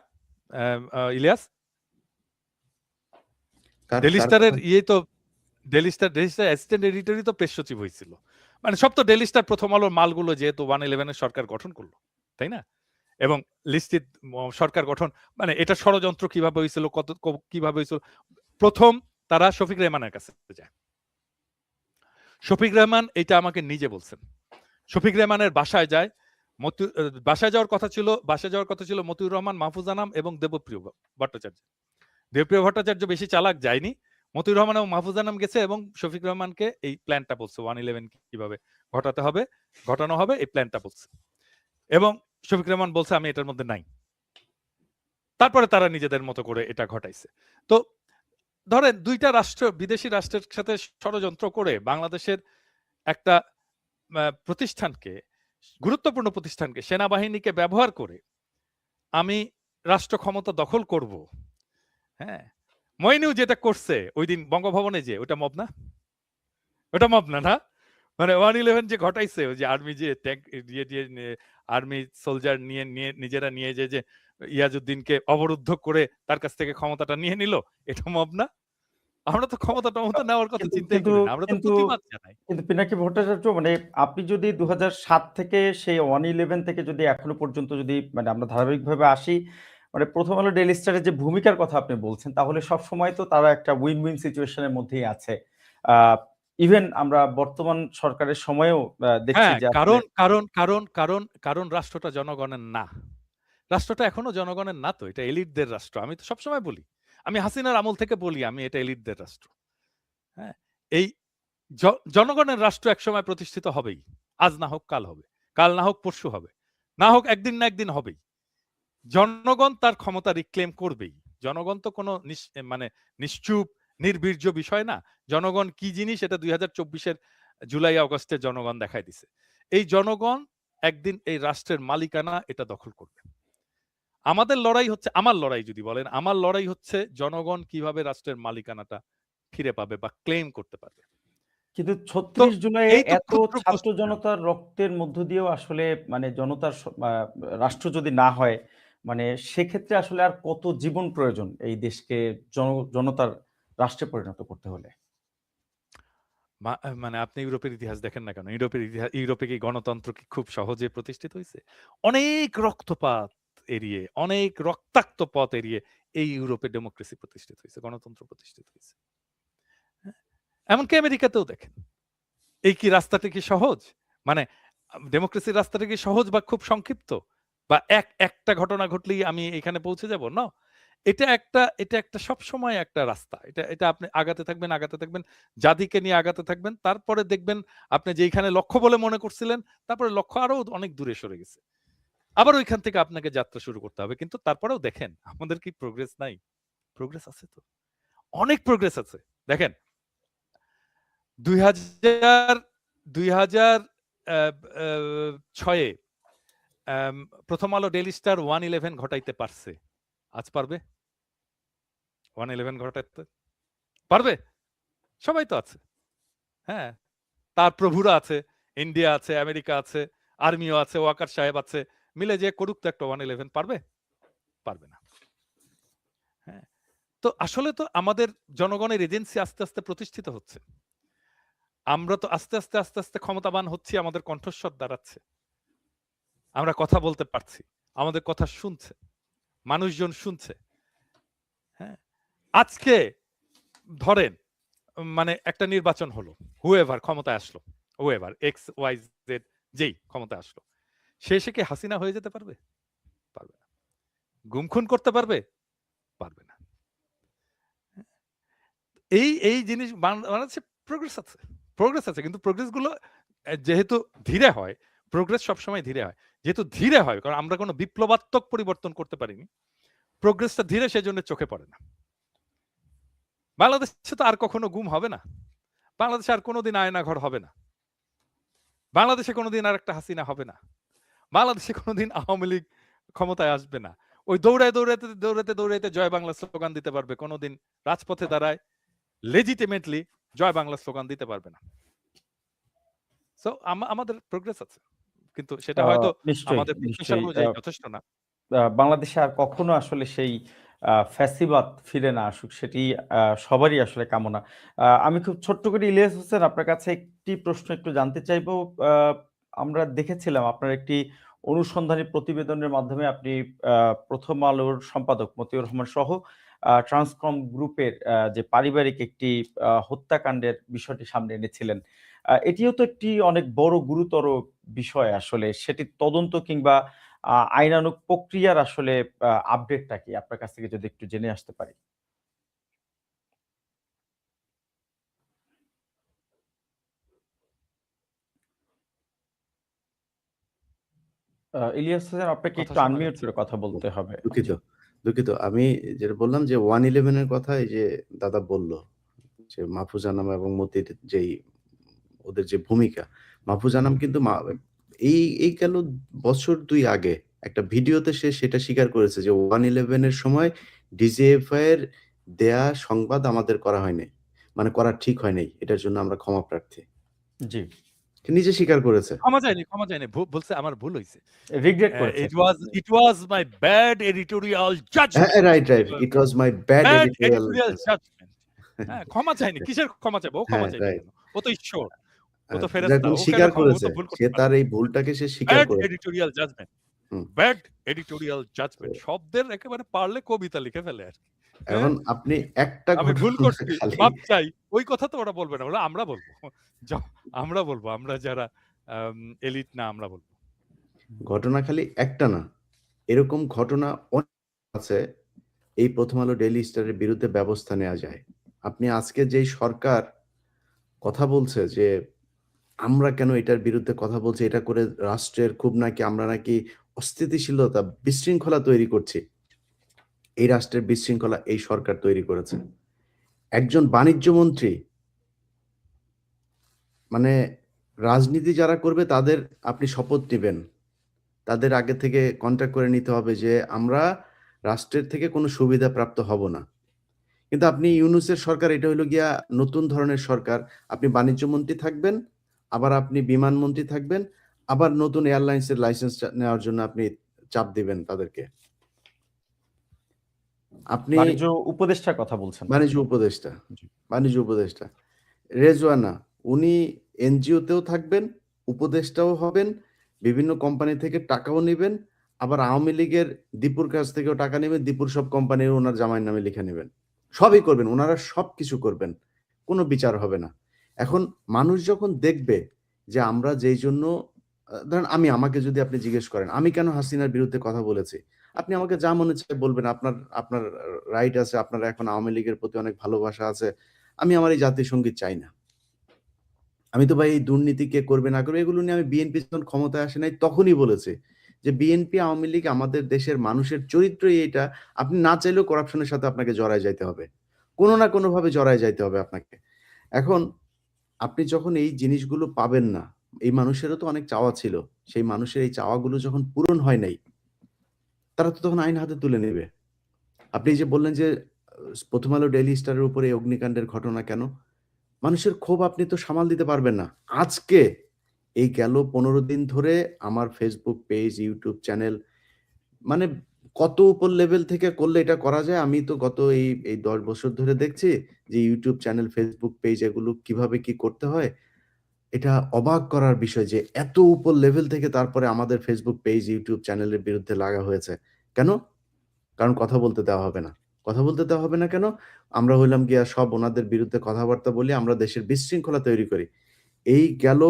ইলিয়াস? ডেইলি স্টারের ইয়ে তো, ডেইলি স্টার অ্যাসিস্ট্যান্ট এডিটরই তো প্রেস সচিব হয়েছিল। মানে সব তো ডেইলি স্টার প্রথম আলোর মালগুলো যেহেতু 111 সরকার গঠন করলো, তাই না? এবং লিস্টেড সরকার গঠন, মানে এটা ষড়যন্ত্র কিভাবে হয়েছিল, কিভাবে হয়েছিল। প্রথম তারা শফিক রেহমানের কাছে যায়। শফিক রেহমান এটা আমাকে নিজে বলছেন। শফিক রেহমানের বাসায় যায়, বাসায় যাওয়ার কথা ছিল মতিউর রহমান, মাহফুজ আনাম এবং দেবপ্রিয় ভট্টাচার্য। দেবপ্রিয় ভট্টাচার্য বেশি চালাক যায়নি, মতিউর রহমান এবং মাহফুজ আনাম গেছে এবং শফিক রহমানকে এই প্ল্যানটা বলছে, 111 কিভাবে ঘটানো হবে এই প্ল্যানটা বলছে। এবং শফিক রহমান বলছে আমি এটার মধ্যে নাই। তারপরে তারা নিজেদের মতো করে এটা ঘটাইছে। তো ধরেন দুইটা রাষ্ট্র, বিদেশি রাষ্ট্রের সাথে ষড়যন্ত্র করে বাংলাদেশের একটা প্রতিষ্ঠানকে, গুরুত্বপূর্ণ প্রতিষ্ঠানকে, সেনাবাহিনীকে ব্যবহার করে আমি রাষ্ট্র ক্ষমতা দখল করব। হ্যাঁ, মইনিউ যেটা করছে ওই দিন বঙ্গভবনে, যে ওটা মব না? ওটা মব না, না? মানে 111 যে ঘটাইছে, ওই যে আর্মি যে ট্যাঙ্ক দিয়ে আর্মি সোলজার নিয়ে নিজেরা নিয়ে যে ইয়াজউদ্দিনকে অবরুদ্ধ করে তার কাছ থেকে ক্ষমতাটা নিয়ে নিল, এটা মব না? আমরা তো ক্ষমতা নেওয়ার কথা চিন্তাই করি না, আমরা তো প্রতিবাদ জানাই। কিন্তু পিনাকি ভট্টাচার্য, মানে আপনি যদি 2007 থেকে সেই 111 থেকে যদি এখনো পর্যন্ত যদি মানে আমরা ধারাবাহিকভাবে আসি, মানে প্রথম আলো ডেইলি স্টারের যে ভূমিকার কথা আপনি বলছেন, তাহলে সব সময় তো তারা একটা উইন উইন সিচুয়েশনের মধ্যেই আছে। ইভেন আমরা বর্তমান সরকারের সময়েও দেখছি হ্যাঁ, যে কারণ রাষ্ট্রটা জনগণের না। রাষ্ট্রটা এখনো জনগণের না, তো এটা এলিটদের রাষ্ট্র। আমি তো সবসময় বলি, আমি হাসিনার আমল থেকে বলি, আমি এটা এলিটদের রাষ্ট্র। হ্যাঁ, এই জনগণের রাষ্ট্র একসময় প্রতিষ্ঠিত হবেই, আজ না হোক কাল হবে, কাল না হোক পরশু হবে, না হোক একদিন না একদিন হবেই। জনগণ তার ক্ষমতা রিক্লেম করবেই। জনগণ তো কোনো মানে নিশ্চুপ নির্বীর্য বিষয় না। জনগণ কি জিনিস এটা 2024-এর জুলাই আগস্টে জনগণ দেখাই দিছে। এই জনগণ একদিন এই রাষ্ট্রের মালিকানা এটা দখল করবে। আমাদের লড়াই হচ্ছে, আমার লড়াই যদি বলেন, আমার লড়াই হচ্ছে জনগণ কিভাবে রাষ্ট্রের মালিকানাটা ফিরে পাবে বা ক্লেম করতে পারবে। কিন্তু তো 36 জুলাইয়ে এই তো এত ক্ষুদ্র ছাত্র জনতার রক্তের মধ্য দিয়েও আসলে মানে জনতার রাষ্ট্র যদি না হয়, মানে সেক্ষেত্রে আসলে আর কত জীবন প্রয়োজন এই দেশকে জনতার রাষ্ট্রে পরিণত করতে হলে? মানে আপনি ইউরোপের ইতিহাস দেখেন না কেন? ইউরোপে কি গণতন্ত্র কি খুব সহজে প্রতিষ্ঠিত হয়েছে? অনেক রক্তপাত এড়িয়ে, অনেক রক্তাক্ত পথ এড়িয়ে এই ইউরোপে ডেমোক্রেসি প্রতিষ্ঠিত হয়েছে, গণতন্ত্র প্রতিষ্ঠিত হয়েছে। হ্যাঁ? এমনকি আমেরিকাতেও দেখেন। এই কি রাস্তাটা কি সহজ? মানে ডেমোক্রেসির রাস্তাটা কি সহজ বা খুব সংক্ষিপ্ত? বা একটা ঘটনা ঘটলেই আমি এখানে পৌঁছে যাব? না। এটা একটা সবসময় একটা রাস্তা। এটা আপনি আগাতে থাকবেন। জাতিকে নিয়ে আগাতে থাকবেন। তারপরে দেখবেন আপনি যেইখানে লক্ষ্য বলে মনে করছিলেন, তারপরে লক্ষ্য আরো অনেক দূরে সরে গেছে। আবার ওইখান থেকে আপনাকে যাত্রা শুরু করতে হবে। কিন্তু তারপরেও দেখেন, আমাদের কি প্রোগ্রেস নাই? প্রোগ্রেস আছে তো। অনেক প্রোগ্রেস আছে। দেখেন ২০০০ ২০০৬ এ প্রথম আলো ডেইলি স্টার 111 ঘটাইতে পারছে। আজ পারবে? 111 ঘটাতে পারবে? সবাই তো আছে। হ্যাঁ, তার প্রভুরা আছে, ইন্ডিয়া আছে, আমেরিকা আছে, আর্মিও আছে, ওয়াকার সাহেব আছে, মিলে যে করুক তো একটা 111 পারবে? পারবে না। হ্যাঁ, তো আসলে তো আমাদের জনগণের এজেন্সি আস্তে আস্তে প্রতিষ্ঠিত হচ্ছে। আমরা তো আস্তে আস্তে ক্ষমতাবান হচ্ছি, আমাদের কণ্ঠস্বর দাঁড়াচ্ছে। আমরা কথা বলতে পারছি, আমাদের কথা শুনছে, মানুষজন শুনছে। হ্যাঁ, আজকে ধরেন মানে একটা নির্বাচন হলো, হুএভার ক্ষমতায় আসলো, হুএভার এক্স ওয়াই জেড যেই ক্ষমতায় আসলো, সে কি হাসিনা হয়ে যেতে পারবে? পারবে না। গুম খুন করতে পারবে? পারবে না। এই জিনিস বাংলাদেশে প্রোগ্রেস আছে, কিন্তু প্রোগ্রেস গুলো যেহেতু ধীরে হয়, প্রোগ্রেস সবসময় ধীরে হয়, যেহেতু ধীরে হয় কারণ আমরা কোনো বিপ্লবাত্মক পরিবর্তন করতে পারিনি, প্রোগ্রেসটা ধীরে, সেজন্য চোখে পড়ে না। বাংলাদেশে তো আর কখনো গুম হবে না, বাংলাদেশে আর কোনোদিন আয়নাঘর হবে না, বাংলাদেশে কোনোদিন আর একটা হাসিনা হবে না, বাংলাদেশে কোনোদিন আওয়ামী লীগ ক্ষমতায় আসবে না। ওই দৌড়াইতে জয় বাংলা স্লোগান দিতে পারবে, কোনোদিন রাজপথে দাঁড়ায় লেজিটিমেটলি জয় বাংলা স্লোগান দিতে পারবে না। সো আমাদের প্রোগ্রেস আছে, কিন্তু সেটা হয়তো আমাদের প্রত্যাশা অনুযায়ী যথেষ্ট না। বাংলাদেশে আর কখনো আসলে সেই ফ্যাসিবাদ ফিরে না আসুক, সেটি সবারই আসলে কামনা। আমি খুব ছোট্ট করে ইলিয়াস হোসেন আপনার কাছে একটি প্রশ্ন একটু জানতে চাইবো। আমরা দেখেছিলাম আপনার একটি অনুসন্ধানী প্রতিবেদনের মাধ্যমে আপনি প্রথম আলোর সম্পাদক মতিউর রহমান সহ ট্রান্সকম গ্রুপের যে পারিবারিক একটি হত্যাকাণ্ডের বিষয়টি সামনে এনেছিলেন। এটিও তো একটি অনেক বড় গুরুতর বিষয় আসলে। সেটির তদন্ত কিংবা আইনানুগ প্রক্রিয়ার আসলে আপডেটটা কি? আপনার কাছ থেকে যদি একটু জেনে আসতে পারি। ইলিয়াস হোসেন আপনাকে কথা একটু শোনা আনমিউট যাচ্ছে করে না। কথা বলতে হবে। দুঃখিত, জি। দুঃখিত। আমি যেটা বললাম যে 111 এর কথা এই যে দাদা বলল যে মাহফুজ আনাম এবং মতির যেই ওদের যে ভূমিকা, মাহফুজ আনাম কিন্তু এই গেল বছর ২ আগে একটা ভিডিওতে সে সেটা স্বীকার করেছে যে 111 এর সময় ডিজিএফআই এর দেয়া সংবাদ আমাদের করা হয়নি। মানে করা ঠিক হয় নাই। এটার জন্য আমরা ক্ষমা প্রার্থী। জি। সে নিজে স্বীকার করেছে। ক্ষমা চায়নি। বলছে আমার ভুল হইছে। রিগ্রেট করেছে। It was my bad editorial হ্যাঁ, judgment. Right, right. It was my bad Bad editorial editorial judgment. হ্যাঁ, ক্ষমা চায়নি। কিসের ক্ষমা চাইবে? ও ক্ষমা হ্যাঁ, চাইবে রাইট। কেন? ও তো ঈশ্বর। ও আ তো যাক ফেরেশতা। উনি ও কেন স্বীকার ও করেছে। তো ভুল সে করতে পারে তার না। এই ভুলটাকে সে স্বীকার Bad করেছে। editorial judgment. হুম। Bad editorial তো judgment. শব্দের একেবারে পারলে কবিতা লিখে ফেলে আরকি। হ্যাঁ? এখন আপনি একটা আমি ভুল ঘটনা করছি, খালি মাপ চাই। ওই কথা তো ওরা বলবে না। ওরা আমরা বলব। আমরা বলব। আমরা যারা এলিট না আমরা বলব। ঘটনা খালি একটা না। এরকম ঘটনা অনেক আছে। এই 'প্রথম আলো ডেইলি স্টারের' বিরুদ্ধে ব্যবস্থা নেয়া যায়। আপনি আজকে যেই সরকার কথা বলছে যে, আমরা কেন এটার বিরুদ্ধে কথা বলছি, এটা করে রাষ্ট্রের খুব নাকি আমরা নাকি অস্থিতিশীলতা, বিশৃঙ্খলা তৈরি করছি। এই রাষ্ট্রের বিশৃঙ্খলা এই সরকার তৈরি করেছে। একজন বাণিজ্য মন্ত্রী মানে রাজনীতি যারা করবে তাদের আপনি শপথ নিবেন। তাদের আগে থেকে কন্ট্রাক্ট করে নিতে হবে যে আমরা রাষ্ট্রের থেকে কোনো সুবিধা প্রাপ্ত হব না। কিন্তু আপনি ইউনূসের সরকার এটা হইলো গিয়া নতুন ধরনের সরকার। আপনি বাণিজ্য মন্ত্রী থাকবেন, আবার আপনি বিমান মন্ত্রী থাকবেন, আবার নতুন এয়ারলাইন্সের লাইসেন্স নেওয়ার জন্য আপনি চাপ দিবেন তাদেরকে। আপনি বাণিজ্য উপদেষ্টার কথা বলছেন। বাণিজ্য উপদেষ্টা, জি। বাণিজ্য উপদেষ্টা। রেজওয়ানা উনি এনজিওতেও থাকবেন, উপদেষ্টাও হবেন, বিভিন্ন কোম্পানি থেকে টাকাও নিবেন, আবার আওয়ামী লীগের দীপুর কাছ থেকেও টাকা নিবেন, দীপুর সব কোম্পানি উনার জামাইয়ের নামে লিখে নিবেন। সবই করবেন, উনারা সবকিছু করবেন। কোনো বিচার হবে না। এখন মানুষ যখন দেখবে যে আমরা যেই জন্য ধরেন আমাকে যদি আপনি জিজ্ঞেস করেন, আমি কেন হাসিনার বিরুদ্ধে কথা বলেছি? আপনি আমাকে যা মনে চায় বলবেন। আপনার আপনার রাইট আছে। আপনার এখন আওয়ামী লীগের প্রতি অনেক ভালোবাসা আছে। আমি আমার এই জাতীয় সঙ্গীত চাই না। আমি তো ভাই এই দুর্নীতি কে করবে না করবে এগুলো নিয়ে আমি বিএনপি যখন ক্ষমতায় আসে নাই তখনই বলেছি যে বিএনপি, আওয়ামী লীগ আমাদের দেশের মানুষের চরিত্রই এটা। আপনি না চাইলেও করাপশনের সাথে আপনাকে জড়ায় যাইতে হবে। কোনো না কোনোভাবে জড়ায় যাইতে হবে আপনাকে। এখন আপনি যখন এই জিনিসগুলো পাবেন না, এই মানুষেরও তো অনেক চাওয়া ছিল। সেই মানুষের এই চাওয়াগুলো যখন পূরণ হয় নাই, তারা তো তখন আইন হাতে তুলে নেবে। আপনি যে বললেন যে 'প্রথম আলো ডেইলি স্টারের' উপরে এই অগ্নিকাণ্ডের ঘটনা কেন? মানুষের ক্ষোভ আপনি তো সামাল দিতে পারবেন না। আজকে এই গেল ১৫ দিন ধরে আমার Facebook পেজ, YouTube চ্যানেল মানে কত উপর লেভেল থেকে করলে এটা করা যায় আমি তো গত এই ১০ বছর ধরে দেখছি যে YouTube চ্যানেল, Facebook পেজ এগুলো কিভাবে কি করতে হয়। এটা অবাক করার বিষয় যে এত উপর লেভেল থেকে তারপরে আমাদের Facebook পেজ, YouTube চ্যানেলের বিরুদ্ধে লাগা হয়েছে। কেন? কারণ কথা বলতে দেওয়া হবে না। কথা বলতে দেওয়া হবে না কেন? আমরা হইলাম গিয়া সব উনাদের বিরুদ্ধে কথাবার্তা বলি, আমরা দেশের বিশৃঙ্খলা তৈরি করি। এই গেল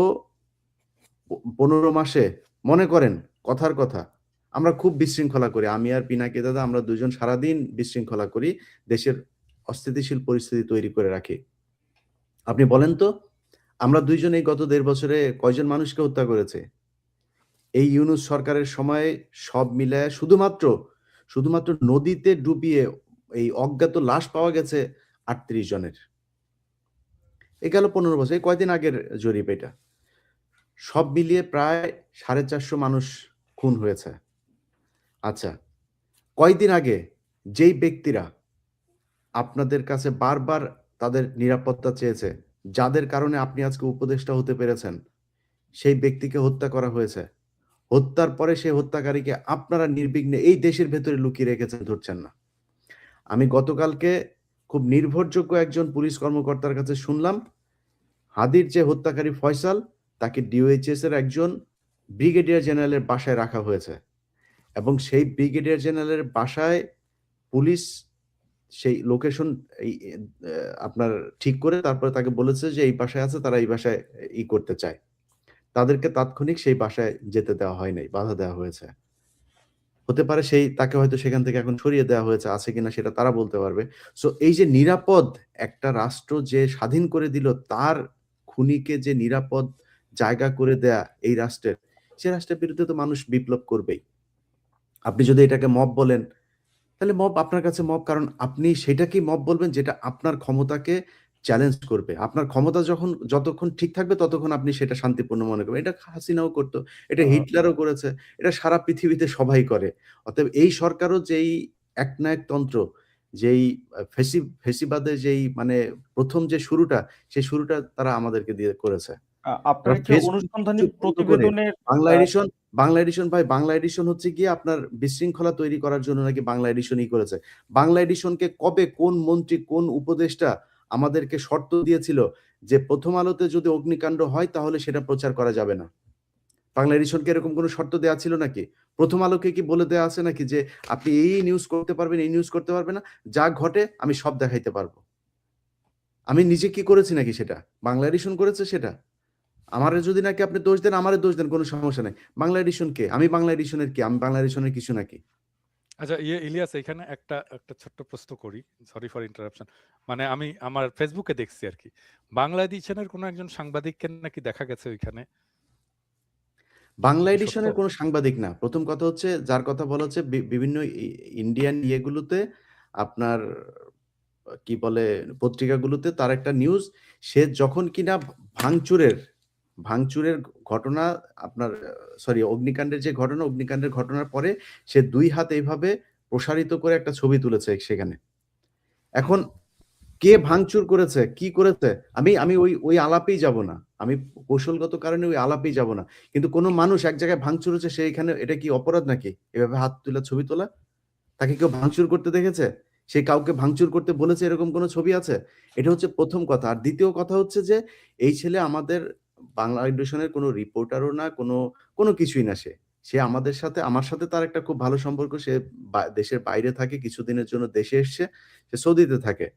১৫ মাসে মনে করেন কথার কথা, আমরা খুব বিশৃঙ্খলা করি। আমি আর পিনাকি দাদা আমরা ২ জন সারাদিন বিশৃঙ্খলা করি। দেশের অস্থিতিশীল পরিস্থিতি তৈরি করে রাখি। আপনি বলেন তো, আমরা ২ জন এই গত ১.৫ বছরে কয়জন মানুষকে হত্যা করেছি? এই ইউনূস সরকারের সময়ে সব মিলায়া শুধুমাত্র নদীতে ডুবিয়ে এই অজ্ঞাত লাশ পাওয়া গেছে ৩৮ জনের। এ গেল ১৫ বছর। এই কয়দিন আগের জরিপ এটা। সব মিলিয়ে প্রায় ৪৫০ মানুষ খুন হয়েছে। আচ্ছা, কয়দিন আগে যেই ব্যক্তিরা আপনাদের কাছে বারবার তাদের নিরাপত্তা চেয়েছে, যাদের কারণে আপনি আজকে উপদেষ্টা হতে পেরেছেন, সেই ব্যক্তিকে হত্যা করা হয়েছে। হত্যার পরে সেই হত্যাকারীকে আপনারা নির্বিঘ্নে এই দেশের ভেতরে লুকিয়ে রেখেছেন, ধরছেন না। আমি গতকালকে খুব নির্ভরযোগ্য একজন পুলিশ কর্মকর্তার কাছে শুনলাম, হাদির যে হত্যাকারী ফয়সাল, তাকে ডিওএইচএস এর একজন ব্রিগেডিয়ার জেনারেলের বাসায় রাখা হয়েছে এবং সেই ব্রিগেডিয়ার জেনারেলের বাসায় পুলিশ সেই লোকেশন এই আপনার ঠিক করে তারপরে তাকে বলেছে যে এই বাসায় আছে, তারা এই বাসায় করতে চায়। তাদেরকে তাৎক্ষণিক সেই বাসায় যেতে দেওয়া হয় নাই, বাধা দেওয়া হয়েছে। হতে পারে তাকে হয়তো সেখান থেকে এখন সরিয়ে দেওয়া হয়েছে, আছে কিনা সেটা তারা বলতে পারবে। সো এই যে নিরাপদ একটা রাষ্ট্র যে স্বাধীন করে দিল, তার খুনিকে যে নিরাপদ জায়গা করে দেয়া এই রাষ্ট্রের, সে রাষ্ট্রের বিরুদ্ধে তো মানুষ বিপ্লব করবেই। আপনি যদি এটাকে মব বলেন, তাহলে মব আপনার কাছে মব, কারণ আপনি সেটাকেই মব বলবেন যেটা আপনার ক্ষমতাকে চ্যালেঞ্জ করবে। আপনার ক্ষমতা যতক্ষণ ঠিক থাকবে ততক্ষণ আপনি সেটা শান্তিপূর্ণ মনে করবেন। এটা হাসিনাও করত, এটা হিটলারও করেছে, এটা সারা পৃথিবীতে সবাই করে। অতএব এই সরকারও যেই একনায়কতন্ত্র, যেই ফেসিবাদের যেই মানে ১ম যে শুরুটা, সেই শুরুটা তারা আমাদেরকে দিয়ে করেছে। আপনার তারা একটি Facebook, অনুসন্ধানী YouTube বন্ধ করে প্রতিবেদনের বাংলা এডিশন ভাই, বাংলা এডিশন হচ্ছে গিয়ে আপনার বিশৃঙ্খলা তৈরি করার জন্য নাকি বাংলা এডিশনই করেছে। বাংলা এডিশনকে কবে কোন মন্ত্রী, কোন উপদেষ্টা আমাদেরকে শর্ত দিয়েছিল যে 'প্রথম আলোতে যদি অগ্নিকাণ্ড হয় তাহলে সেটা প্রচার করা যাবে না'? বাংলা এডিশনকে এরকম কোনো শর্ত দেয়া ছিল নাকি? 'প্রথম আলোকে কি বলে দেয়া আছে নাকি যে আপনি এই নিউজ করতে পারবেন, এই নিউজ করতে পারবেন না? যা ঘটে আমি সব দেখাইতে পারব'? আমি নিজে কি করেছি নাকি সেটা? বাংলা এডিশন করেছে সেটা? আমারে যদি নাকি আপনি দোষ দেন, আমারে দোষ দেন, কোনো সমস্যা নাই। বাংলা এডিশন কে? আমি বাংলা এডিশনের কে? আমি বাংলা এডিশনের কিছু নাকি? আচ্ছা, ইলিয়াস, এখানে একটা ছোট্ট প্রশ্ন করি। Sorry for interruption. মানে আমি আমার ফেসবুকে দেখছি আরকি। বাংলা এডিশনের কোনো একজন সাংবাদিককে নাকি দেখা গেছে ওইখানে। বাংলা কি সত্য? এডিশনের কোনো সাংবাদিক না। ১ম কথা হচ্ছে, যার কথা বলা হচ্ছে বিভিন্ন ইন্ডিয়ান ইয়েগুলোতে আপনার কি বলে পত্রিকাগুলোতে তার একটা নিউজ, সে যখন কিনা ভাঙচুরের ঘটনা আপনার সরি অগ্নিকাণ্ডের ঘটনার পরে সে ২ হাত এইভাবে প্রসারিত করে একটা ছবি তুলেছে সেখানে। এখন কে ভাঙচুর করেছে, কি করেছে? আমি ওই আলাপেই যাব না। আমি কৌশলগত কারণে ওই আলাপেই যাব না। কিন্তু কোন মানুষ এক জায়গায় ভাঙচুর হচ্ছে, সে এখানে এটা কি অপরাধ নাকি? এভাবে হাত তুলে ছবি তোলা? তাকে কেউ ভাঙচুর করতে দেখেছে? সে কাউকে ভাঙচুর করতে বলেছে, এরকম কোন ছবি আছে? এটা হচ্ছে ১ম কথা। আর ২য় কথা হচ্ছে যে এই ছেলে আমাদের বাংলা এডিশনের কোন রিপোর্টারও না, কোন কিছুই না সে। সে আমার সাথে তার একটা খুব ভালো সম্পর্ক। সে দেশের বাইরে থাকে, কিছুদিনের জন্য দেশে এসছে। সে সৌদিতে থাকে।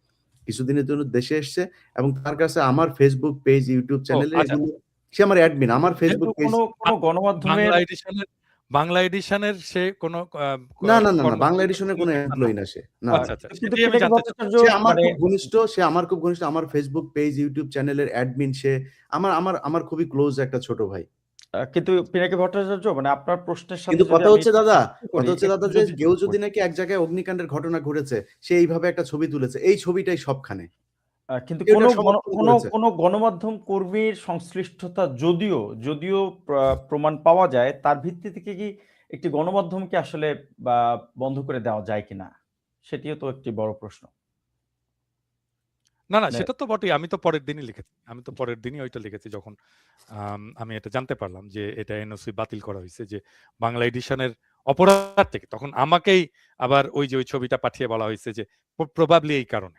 কিছুদিনের জন্য দেশে এসছে এবং তার কাছে আমার Facebook পেজ, YouTube ও চ্যানেলে আচ্ছা। এগুলো, সে আমার অ্যাডমিন। আমার যেহেতু Facebook পেজ কোনো গণমাধ্যমের বাংলা এডিশনের বাংলা এডিশনের সে কোনো না, না, না, না। বাংলা কর্মচারী বা এডিশনের কোনো কর্মকর্তা না? এমপ্লয়ি না সে। না, আচ্ছা, না। আচ্ছা। কিন্তু সেটাই আমি পিনাকি জানতে ভট্টাচার্য সে আমার মানে খুব ঘনিষ্ঠ, আমার Facebook পেজ, YouTube চ্যানেলের অ্যাডমিন সে। আমার খুবই ক্লোজ একটা ছোট ভাই। কিন্তু পিনাকি ভট্টাচার্য মানে আপনার প্রশ্নের সাথে কিন্তু যদি আমি একটু যুক্ত করি, কথা হচ্ছে একটু দাদা যে যদি কেউ যুক্ত যদি করি। নাকি এক জায়গায় অগ্নিকাণ্ডের ঘটনা ঘটেছে, সে এইভাবে একটা ছবি তুলেছে। এই ছবিটাই সবখানে। কিন্তু কেউ এটার সমর্থন করেছে। কোনো গণমাধ্যম কর্মীর সংশ্লিষ্টতা যদিও প্রমাণ পাওয়া যায়, তার ভিত্তি থেকে কি একটি গণমাধ্যমকে আসলে বা বন্ধ করে দেওয়া যায় কিনা? সেটিও তো একটি বড় প্রশ্ন। না, না মানে সেটা তো বটেই। আমি তো পরের দিনই লিখেছি। আমি তো পরের দিনই ওইটা লিখেছি যখন আমি এটা জানতে পারলাম যে এটা এনওসি বাতিল করা হইছে যে বাংলা এডিশনের অপরাধ থেকে। তখন আমাকেই আবার ওই ছবিটা পাঠিয়ে বলা হইছে যে প্রবাবলি এই কারণে।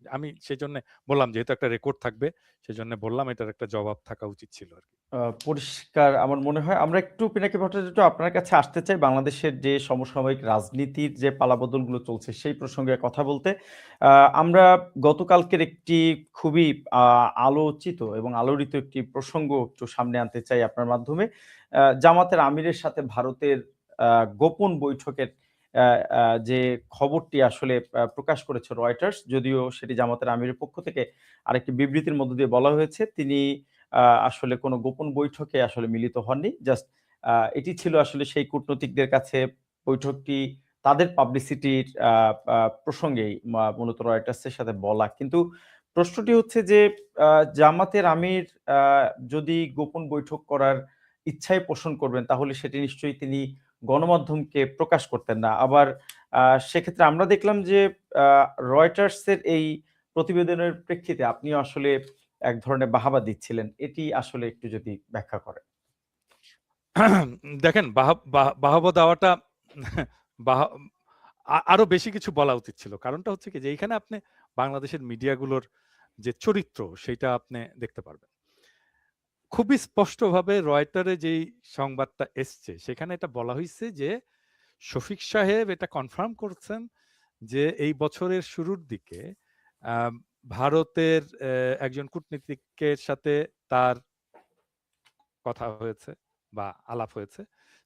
আমি সেজন্য বললাম যেহেতু একটা রেকর্ড থাকবে সেজন্য বললাম এটার একটা জবাব থাকা উচিত ছিল আরকি। পরিষ্কার আমার মনে হয় আমরা একটু পিনাকি ভট্টাচার্য আপনার কাছে আসতে চাই বাংলাদেশের যে সমসাময়িক রাজনীতির যে পালাবদলগুলো চলছে সেই প্রসঙ্গে কথা বলতে। আমরা গতকালকের একটি খুবই আলোচিত এবং আলোড়িত একটি প্রসঙ্গ একটু সামনে আনতে চাই আপনার মাধ্যমে। জামাতের আমিরের সাথে ভারতের আ গোপন বৈঠকের আ আ যে খবরটি আসলে প্রকাশ করেছে রয়টার্স, যদিও সেটি জামাতের আমিরের পক্ষ থেকে আরেকটি বিবৃতির মধ্য দিয়ে বলা হয়েছে তিনি আসলে কোনো গোপন বৈঠকে আসলে মিলিত হননি। জাস্ট এটি ছিল আসলে সেই কূটনৈতিকদের কাছে বৈঠকটি তাদের পাবলিসিটির আ আ প্রসঙ্গেই মূলত রয়টার্সের সাথে বলা। কিন্তু প্রশ্নটি হচ্ছে যে আ জামাতের আমির আ যদি গোপন বৈঠক করার ইচ্ছাই পোষণ করবেন তাহলে সেটি নিশ্চয়ই তিনি গণমাধ্যমকে প্রকাশ করতেন না। আবার আ সেক্ষেত্রে আমরা দেখলাম যে আ রয়টার্সের এই প্রতিবেদনের প্রেক্ষিতে আপনিও আসলে এক ধরনের বাহাবা দিচ্ছিলেন। এটি আসলে একটু যদি ব্যাখ্যা করেন। দেখেন বাহবা দেওয়াটা বাহ আরো বেশি কিছু বলা উচিত ছিল। কারণটা হচ্ছে কি যে এইখানে আপনি বাংলাদেশের মিডিয়াগুলোর যে চরিত্র সেটা আপনি দেখতে পারবেন। খুবই স্পষ্টভাবে রয়টারে যেই সংবাদটা এসছে সেখানে এটা বলা হইছে যে শফিক সাহেব এটা কনফার্ম করছেন যে এই বছরের শুরুর দিকে আম ভারতের একজন কূটনীতিকের সাথে তার কথা হয়েছে বা আলাপ হয়েছে।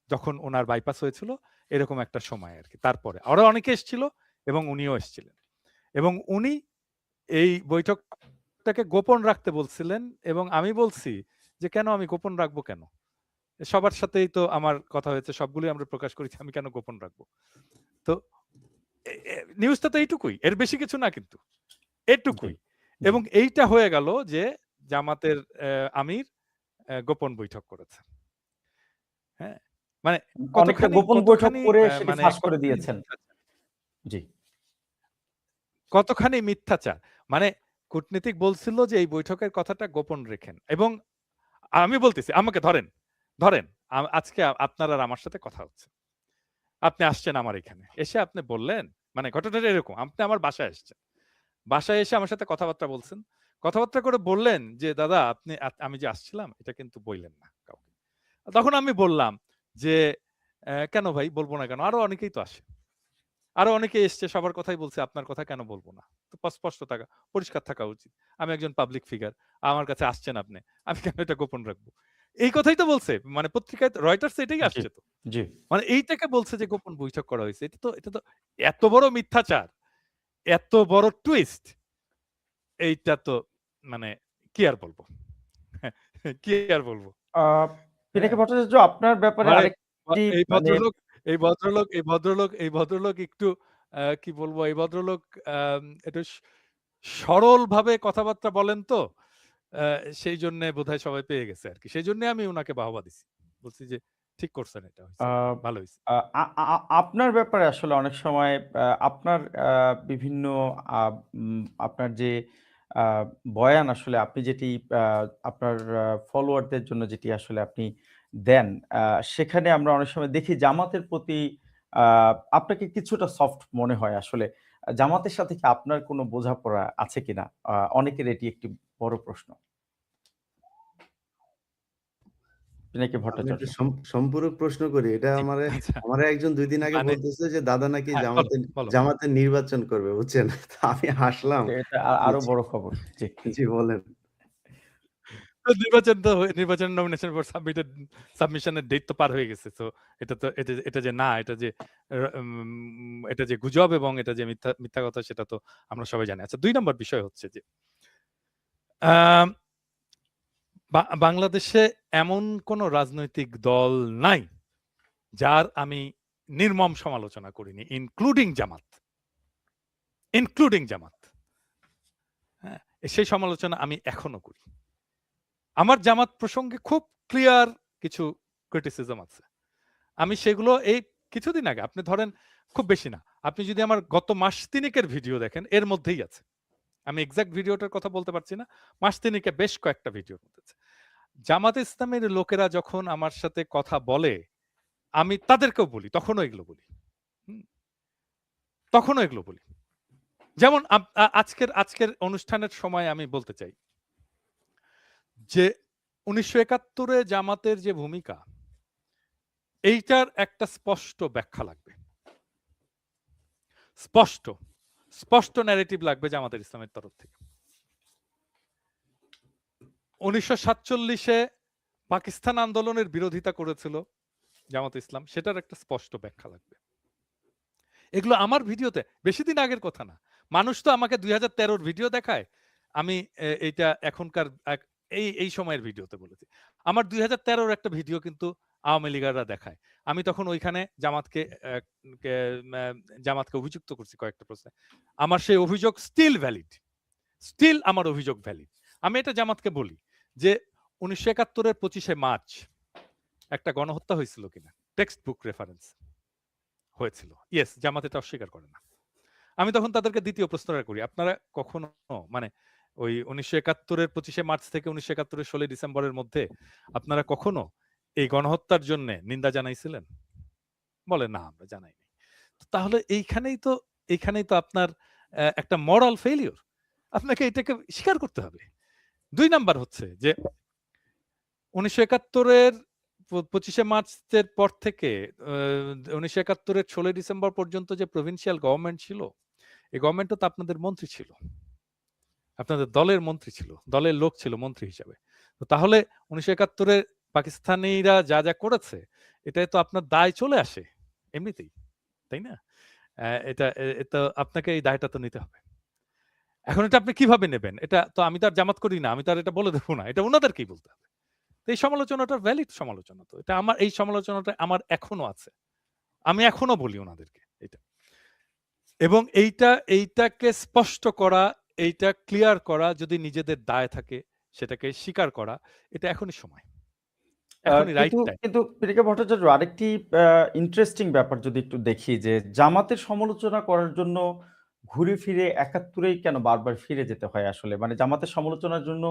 যখন উনার বাইপাস হয়েছিল এরকম একটা সময় আরকি। তারপরে আরো অনেকে এসছিল এবং উনিও এসছিলেন। এবং উনি এই বৈঠকটাকে গোপন রাখতে বলছিলেন এবং আমি বলছি যে, "কেন আমি গোপন রাখবো কেন? সবার সাথেই তো আমার কথা হয়েছে। সবগুলোই আমরা প্রকাশ করেছি। আমি কেন গোপন রাখবো?" তো এ এ নিউজটা তো এইটুকুই। এর বেশি কিছু না কিন্তু। জি, এটুকুই। জি। এবং এইটা হয়ে গেল যে জামাতের আমির গোপন বৈঠক করেছে। হ্যাঁ? মানে অনেকটা গোপন বৈঠক কতখানি করে সেটি মানে ফাঁস করে কতখানি দিয়েছেন। মিথ্যাচার। জি, কতখানি মিথ্যাচার। মানে কূটনীতিক বলছিল যে এই বৈঠকের কথাটা গোপন রেখেন এবং আমি বলতেছি আমাকে ধরেন, ধরেন আজকে আপনার আর আমার সাথে কথা হচ্ছে। আপনি আসছেন আমার এখানে। এসে আপনি বললেন মানে ঘটনাটা এরকম। আপনি আমার বাসায় আসছেন। বাসায় এসে আমার সাথে কথাবার্তা বলছেন। কথাবার্তা করে বললেন যে, "দাদা আপনি আমি যে আসছিলাম এটা কিন্তু বইলেন না কাউকে।" তখন আমি বললাম যে, কেন ভাই বলব না কেন? আরো অনেকেই তো আসে। আরো অনেকে এসছে সবার কথাই বলছে আপনার কথা কেন বলব না? তো স্পষ্ট থাকা, পরিষ্কার থাকা উচিত। আমি একজন পাবলিক ফিগার। আমার কাছে আসছেন আপনি। আমি কেন এটা গোপন রাখবো? এই কথাই তো বলছে। মানে পত্রিকায় রয়টার্স এটাই জি, আসছে তো। জি। মানে এইটাকে বলছে যে গোপন বৈঠক করা হয়েছে। এটা তো এত বড় মিথ্যাচার, এত বড় টুইস্ট এইটা তো মানে কি আর বলব? কি আর বলব? আ হ্যাঁ? পিনাকি ভট্টাচার্য আপনার ব্যাপারে মানে আরেকটি এই মানে ভদ্রলোক একটু কি বলবো? এই ভদ্রলোক একটু সরলভাবে কথাবার্তা বলেন তো। আ সেইজন্যে বোধহয় সবাই পেয়ে গেছে আরকি। সেজন্যে আমি উনাকে বাহবা দিছি। বলছি যে, "ঠিক করছেন এটা আ হইছে। ভালো হইছে।" আ আ আ আপনার ব্যাপারে আসলে অনেক সময় আপনার বিভিন্ন আ আপনার যে আ বয়ান আসলে আপনি যেটি আ আপনার ফলোয়ারদের জন্য যেটি আসলে আপনি দেন, আ সেখানে আমরা অনেক সময় দেখি জামাতের প্রতি আ আপনাকে কিছুটা সফট মনে হয় আসলে। জামাতের সাথে কি আপনার কোনো বোঝাপড়া আছে কিনা? অনেকের এটি একটি বড় প্রশ্ন। পিনাকি আমি ভট্টাচার্য। একটা সম্পূরক প্রশ্ন করি। এটা জি, আচ্ছা। আমারে একজন ২ দিন আগে মানে বলতেছে যে দাদা নাকি হ্যাঁ, বলো, বলো। জামাতের নির্বাচন করবে, বুঝছেন? তো আমি হাসলাম। এটা যে আরো বড় খবর। জি। জি বলেন। নির্বাচন নমিনেশন ফর সাবমিশনের ডেট তো পার হয়ে গেছে। তো এটা যে না, এটা যে গুজব এবং এটা যে মিথ্যা কথা, সেটা তো আমরা সবাই জানি। আচ্ছা, 2 নম্বর বিষয় হচ্ছে যে আম বাংলাদেশে এমন কোন রাজনৈতিক দল নাই যার আমি নির্মম সমালোচনা করিনি, ইনক্লুডিং জামাত। হ্যাঁ? সেই সমালোচনা আমি এখনো করি। আমার জামাত প্রসঙ্গে খুব ক্লিয়ার কিছু ক্রিটিসিজম আছে। আমি সেগুলো এই কিছুদিন আগে, আপনি ধরেন খুব বেশি না, আপনি যদি আমার গত মাস তিনেকের ভিডিও দেখেন, এর মধ্যেই আছে। আমি এক্সাক্ট ভিডিওটার কথা বলতে পারছি না, মাস তিনেকে বেশ কয়েকটা ভিডিওর মধ্যে আছে। জামাতে ইসলামের লোকেরা যখন আমার সাথে কথা বলে, আমি তাদেরকেও বলি, তখনও এগুলো বলি। তখনও এগুলো বলি। যেমন আজকের অনুষ্ঠানের সময় আমি বলতে চাই যে 1971 জামাতের যে ভূমিকা, এইটার একটা স্পষ্ট ব্যাখ্যা লাগবে। স্পষ্ট ন্যারেটিভ লাগবে জামাতের ইসলামের তরফ থেকে। 1947-এ পাকিস্তান আন্দোলনের বিরোধিতা করেছিল জামাত ইসলাম, সেটার একটা স্পষ্ট ব্যাখ্যা লাগবে। এগুলো আমার ভিডিওতে, বেশি দিন আগের কথা না। মানুষ তো আমাকে 2013-র ভিডিও দেখায়, আমি এইটা এখনকার এই সময়ের ভিডিওতে বলেছি। আমার 2013-র একটা ভিডিও কিন্তু আওয়ামী লীগাররা দেখায়। আমি তখন ওইখানে জামাতকে অভিযুক্ত করছি কয়েকটা প্রশ্নে। আমার সেই অভিযোগ স্টিল আমার অভিযোগ ভ্যালিড। আমি এটা জামাতকে বলি যে 1971-এর 25শে মার্চ একটা গণহত্যা হয়েছিল কিনা, টেক্সট বুক রেফারেন্স হয়েছিল। ইয়েস, জামাত এটা অস্বীকার করে না। আমি তখন তাদেরকে দ্বিতীয় প্রশ্নটা করি, আপনারা কখনো মানে ওই 1971-এর 25শে মার্চ থেকে 1971-এর 16 ডিসেম্বরের মধ্যে আপনারা কখনো এই গণহত্যার জন্য নিন্দা জানাইছিলেন? বলে না, আমরা জানাইনি। তাহলে এইখানেই তো আপনার একটা মরাল ফেইলিউর। আপনাকে এটাকে স্বীকার করতে হবে। 2 নাম্বার হচ্ছে যে 1971-এর 25শে মার্চের পর থেকে 1971-এর 16 ডিসেম্বর পর্যন্ত যে প্রভিন্সিয়াল গভর্নমেন্ট ছিল, এই গভর্নমেন্টও তো আপনাদের মন্ত্রী ছিল, আপনাদের দলের মন্ত্রী ছিল, দলের লোক ছিল মন্ত্রী হিসাবে। তো তাহলে 1971-এ পাকিস্তানিরা যা যা করেছে, এটাই তো আপনার দায় চলে আসে এমনিতেই, তাই না? এটা আপনাকে এই দায়টা তো নিতে হবে। এখন এটা আপনি কিভাবে নেবেন? এটা তো আমি তো আর জামাত করি না, আমি তো আর এটা বলে দেবো না, এটা ওনাদেরকেই বলতে হবে। এই সমালোচনাটা ভ্যালিড সমালোচনা, তো এটা এই সমালোচনাটা আমার এখনো আছে, আমি এখনো বলি ওনাদেরকে এটা। এবং এইটাকে স্পষ্ট করা, এইটা ক্লিয়ার করা, যদি নিজেদের দায় থাকে সেটাকে স্বীকার করা, এটা এখনই সময়, এখনই রাইট টাইম। কিন্তু পিনাকি ভট্টাচার্য, আরেকটি ইন্টারেস্টিং ব্যাপার যদি একটু দেখি, যে জামাতের সমালোচনা করার জন্য ঘুরে ফিরে 71-এই কেন বারবার ফিরে যেতে হয় আসলে? মানে জামাতের সমালোচনার জন্য